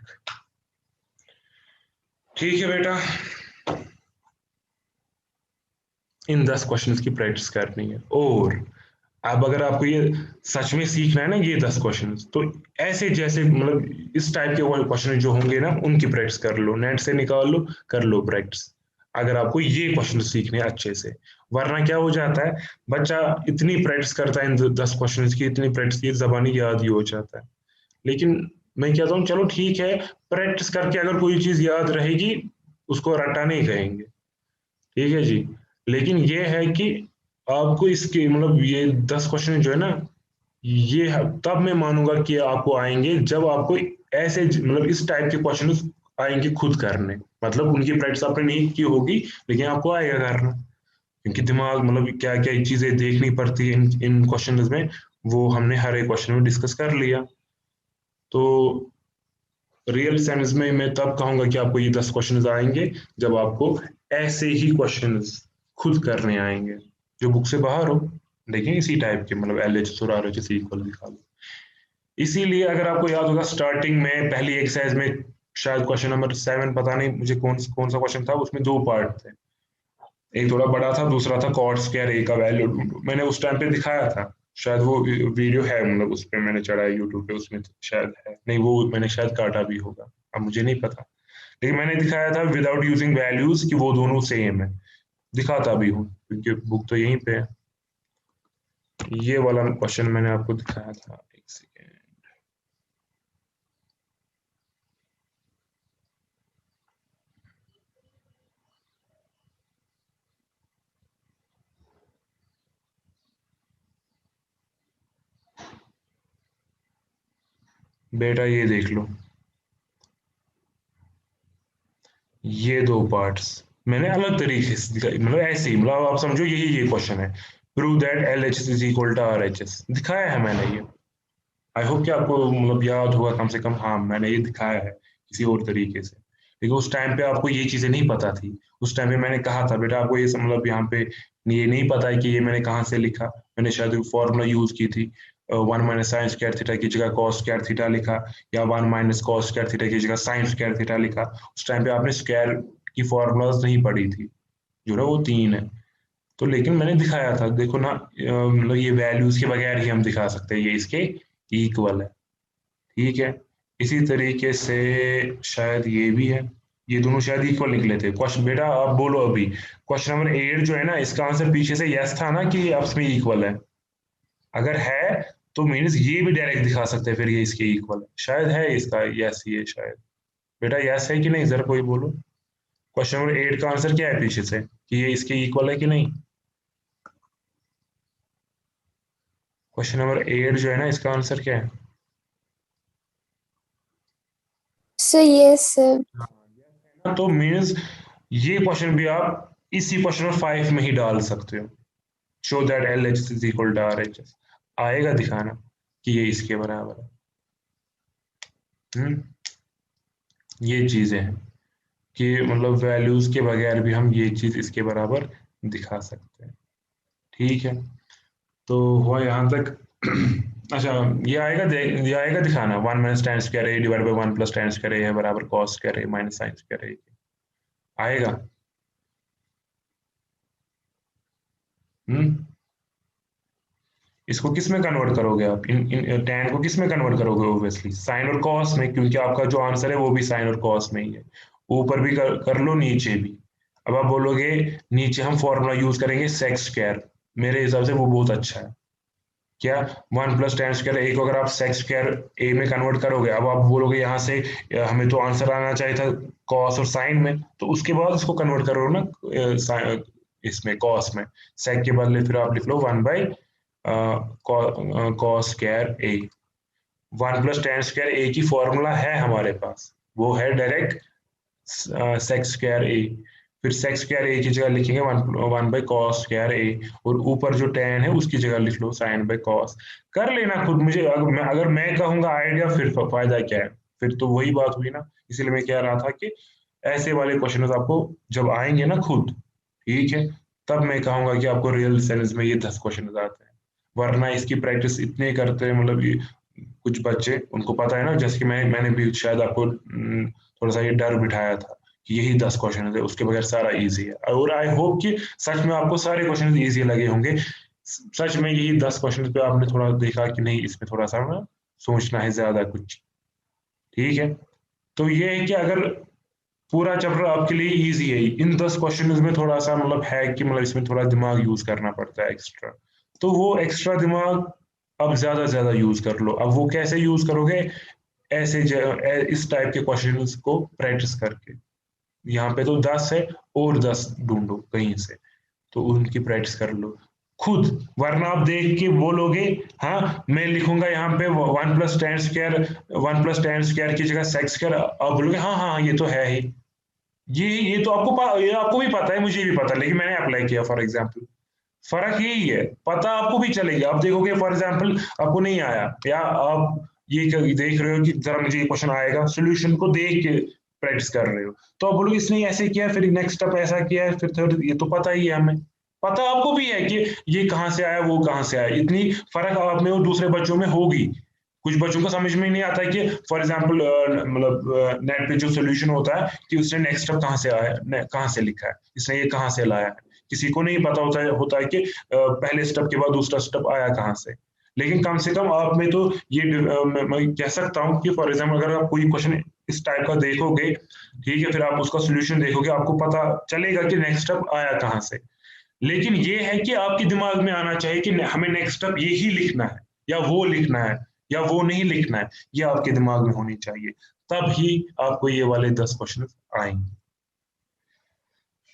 ठीक है बेटा, इन 10 क्वेश्चंस की प्रैक्टिस करनी है। और अब अगर आपको ये सच में सीखना है ना ये 10 क्वेश्चंस, तो ऐसे जैसे मतलब इस टाइप के क्वेश्चन जो होंगे ना उनकी प्रैक्टिस कर लो, नेट से निकाल लो, कर लो प्रैक्टिस, अगर आपको ये क्वेश्चन सीखने हैं अच्छे से। वरना क्या हो जाता है, बच्चा इतनी प्रैक्टिस करता है इन 10 क्वेश्चन की, इतनी प्रैक्टिस की, जबानी याद ही हो जाता है। लेकिन मैं कहता हूँ चलो ठीक है, प्रैक्टिस करके अगर कोई चीज याद रहेगी उसको रटा नहीं कहेंगे, ठीक है जी। लेकिन ये है कि आपको इसके मतलब ये 10 क्वेश्चन जो है ना, ये तब मैं मानूंगा कि आपको आएंगे जब आपको ऐसे मतलब इस टाइप के क्वेश्चन आएंगे खुद करने, मतलब उनकी प्रैक्टिस आपने नहीं की होगी लेकिन आपको आएगा करना, क्योंकि दिमाग मतलब क्या क्या चीजें देखनी पड़ती है इन क्वेश्चन में, वो हमने हर एक क्वेश्चन में डिस्कस कर लिया। तो रियल सेंस में मैं तब कहूंगा कि आपको ये 10 क्वेश्चन आएंगे जब आपको ऐसे ही क्वेश्चन खुद करने आएंगे जो बुक से बाहर हो, देखिए इसी टाइप के, मतलब LHS और RHS इक्वल दिखा दो। इसीलिए अगर आपको याद होगा स्टार्टिंग में पहली एक्सरसाइज में शायद क्वेश्चन नंबर 7, पता नहीं मुझे कौन सा क्वेश्चन था, उसमें 2 पार्ट थे, एक थोड़ा बड़ा था, दूसरा था कॉट स्क्वायर ए का वैल्यू ढूंढो। मैंने उस टाइम पे दिखाया था, शायद वो वीडियो है, मतलब उस पे मैंने चढ़ाया यूट्यूब पे, उसमें शायद है, नहीं वो मैंने शायद काटा भी होगा, अब मुझे नहीं पता, लेकिन मैंने दिखाया था विदाउट यूजिंग वैल्यूज कि वो दोनों सेम है, दिखाता भी हूँ क्योंकि बुक तो यहीं पे है। ये वाला क्वेश्चन मैंने आपको दिखाया था, एक सेकेंड, बेटा ये देख लो, ये 2 पार्ट्स मैंने अलग तरीके से दिखाई, मतलब ऐसे ही, मतलब आप समझो यही ये क्वेश्चन है, prove that LHS is equal to RHS, दिखाया है मैंने ये। आई होप कि आपको मतलब याद होगा कम से कम, हाँ मैंने ये दिखाया है किसी और तरीके से, लेकिन उस टाइम पे आपको ये चीजें नहीं पता थी। उस टाइम पे मैंने कहा था बेटा आपको ये मतलब यहाँ पे ये नहीं पता है कि ये मैंने कहाँ से लिखा, मैंने शायद फॉर्मूला यूज की थी, 1 - sin² थीटा की जगह cos² थीटा लिखा, या 1 - cos² थीटा की जगह sin² थीटा लिखा। उस टाइम पे आपने स्क्वायर की फॉर्मूलाज नहीं पढ़ी थी, जो ना वो 3 है। तो लेकिन मैंने दिखाया था, देखो ना, मतलब ये वैल्यूज के बगैर ही हम दिखा सकते हैं ये इसके इक्वल है, ठीक है। इसी तरीके से शायद ये भी है, ये दोनों शायद इक्वल निकले थे। क्वेश्चन बेटा आप बोलो, अभी क्वेश्चन नंबर 8 जो है ना, इसका आंसर पीछे से यस था ना कि ये आपस में इक्वल है, अगर है तो मीन्स ये भी डायरेक्ट दिखा सकते हैं फिर ये इसके इक्वल है, शायद है इसका यस, ये शायद, बेटा यस है कि नहीं जरा कोई बोलो। क्वेश्चन नंबर 8 का आंसर क्या है पीछे से, कि ये इसके इक्वल है कि नहीं। क्वेश्चन नंबर 8 जो है ना, इसका आंसर क्या है। Sir yes sir. हाँ, तो मीन्स ये क्वेश्चन भी आप इसी क्वेश्चन नंबर 5 में ही डाल सकते हो, show that LHS is equal to RHS, आएगा दिखाना कि ये इसके बराबर है। ये चीजें हैं कि मतलब वैल्यूज के बगैर भी हम ये चीज इसके बराबर दिखा सकते हैं, ठीक है। तो हुआ यहाँ तक। अच्छा, ये आएगा दिखाना 1 - tan² डिवाइड बाई 1 + tan² है बराबर cos² माइनस sin², आएगा। हम्म इसको किस में कन्वर्ट करोगे आप, इन tan को किस में कन्वर्ट करोगे, ऑब्वियसली साइन और कॉस में, क्योंकि आपका जो आंसर है वो भी साइन और कॉस में ही है। ऊपर भी कर लो, नीचे भी। अब आप बोलोगे नीचे हम फॉर्मूला यूज करेंगे sec², मेरे हिसाब से वो बहुत अच्छा है। क्या 1 + tan² ए को अगर आप sec² ए में कन्वर्ट करोगे, अब आप बोलोगे यहाँ से हमें तो आंसर आना चाहिए था कॉस और साइन में, तो उसके बाद इसको कन्वर्ट करो ना इसमें कॉस में, सेक के बदले फिर आप लिख लो 1 cos² ए। 1 + tan² ए की फॉर्मूला है हमारे पास, वो है डायरेक्ट sec² ए, फिर sec² ए की जगह लिखेंगे 1/cos² ए, और ऊपर जो tan है उसकी जगह लिख लो sin/cos। कर लेना खुद, मुझे अगर मैं कहूंगा आइडिया फिर फायदा क्या है, फिर तो वही बात हुई ना। इसीलिए मैं कह रहा था कि ऐसे वाले क्वेश्चन आपको जब आएंगे ना खुद, ठीक है, तब मैं कहूंगा कि आपको रियल सेंस में ये 10 क्वेश्चन आते हैं, वरना इसकी प्रैक्टिस इतने करते हैं, मतलब ये कुछ बच्चे उनको पता है ना, जैसे कि मैंने भी शायद आपको थोड़ा सा ये डर बिठाया था कि यही 10 क्वेश्चन है, उसके बगैर सारा इजी है, और आई होप कि सच में आपको सारे क्वेश्चन इजी लगे होंगे। सच में यही 10 क्वेश्चन पे आपने थोड़ा देखा कि नहीं, इसमें थोड़ा सा ना सोचना है ज्यादा कुछ, ठीक है। तो ये है कि अगर पूरा चैप्टर आपके लिए इजी है, इन 10 क्वेश्चन में थोड़ा सा मतलब है कि मतलब इसमें थोड़ा दिमाग यूज करना पड़ता है एक्स्ट्रा, तो वो एक्स्ट्रा दिमाग अब ज्यादा ज्यादा यूज कर लो। अब वो कैसे यूज करोगे, ऐसे इस टाइप के क्वेश्चंस को प्रैक्टिस करके, यहाँ पे तो 10 है और 10 ढूंढो कहीं से, तो उनकी प्रैक्टिस कर लो। खुद, वरना आप देख के बोलोगे हाँ मैं लिखूंगा यहाँ पे 1 plus tan square 1 plus tan square की जगह sec स्क्वायर, आप बोलोगे हाँ हाँ ये तो है ही, ये तो ये आपको भी पता है, मुझे भी पता है, लेकिन मैंने अप्लाई किया फॉर एग्जाम्पल। फर्क यही है, पता आपको भी चलेगा, आप देखोगे फॉर एग्जाम्पल आपको नहीं आया, या आप ये देख रहे हो कि जरा मुझे ये क्वेश्चन आएगा, सोल्यूशन को देख के प्रैक्टिस कर रहे हो, तो आप बोलोगे इसने ऐसे किया, फिर नेक्स्ट स्टेप ऐसा किया, फिर थर्ड, ये तो पता ही है हमें, पता आपको भी है कि ये कहाँ से आया वो कहाँ से आया, इतनी फर्क आप में और दूसरे बच्चों में होगी। कुछ बच्चों को समझ में नहीं आता है कि फॉर एग्जाम्पल मतलब नेट पे जो सोल्यूशन होता है कि उसने नेक्स्ट स्टेप कहाँ से आया, कहाँ से लिखा है, इसने ये कहाँ से लाया है, किसी को नहीं पता होता है कि पहले स्टेप के बाद दूसरा स्टेप आया कहाँ से। लेकिन कम से कम आप में तो ये मैं कह सकता हूँ कि फॉर एग्जाम्पल अगर आप कोई क्वेश्चन इस टाइप का देखोगे, ठीक है, फिर आप उसका सोल्यूशन देखोगे, आपको पता चलेगा कि नेक्स्ट स्टेप आया कहाँ से। लेकिन ये है कि आपके दिमाग में आना चाहिए कि हमें नेक्स्ट स्टेप यही लिखना है, या वो लिखना है, या वो नहीं लिखना है, ये आपके दिमाग में होनी चाहिए, तब ही आपको ये वाले 10 क्वेश्चन आएंगे।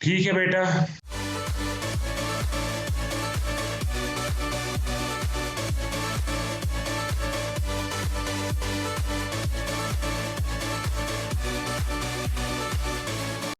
ठीक है बेटा।